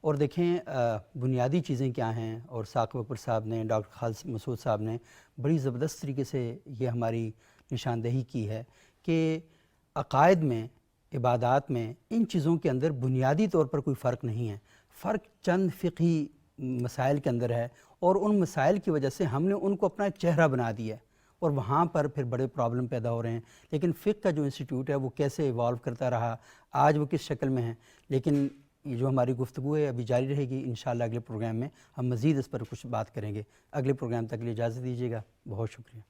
اور دیکھیں بنیادی چیزیں کیا ہیں، اور ثاقب اکبر صاحب نے، ڈاکٹر خالد مسعود صاحب نے بڑی زبردست طریقے سے یہ ہماری نشاندہی کی ہے کہ عقائد میں، عبادات میں، ان چیزوں کے اندر بنیادی طور پر کوئی فرق نہیں ہے. فرق چند فقہی مسائل کے اندر ہے، اور ان مسائل کی وجہ سے ہم نے ان کو اپنا چہرہ بنا دیا ہے، اور وہاں پر پھر بڑے پرابلم پیدا ہو رہے ہیں. لیکن فقہ کا جو انسٹیٹیوٹ ہے وہ کیسے ایوالو کرتا رہا، آج وہ کس شکل میں ہے. لیکن یہ جو ہماری گفتگو ہے ابھی جاری رہے گی. انشاءاللہ اگلے پروگرام میں ہم مزید اس پر کچھ بات کریں گے. اگلے پروگرام تک کے لیے اجازت دیجیے گا. بہت شکریہ.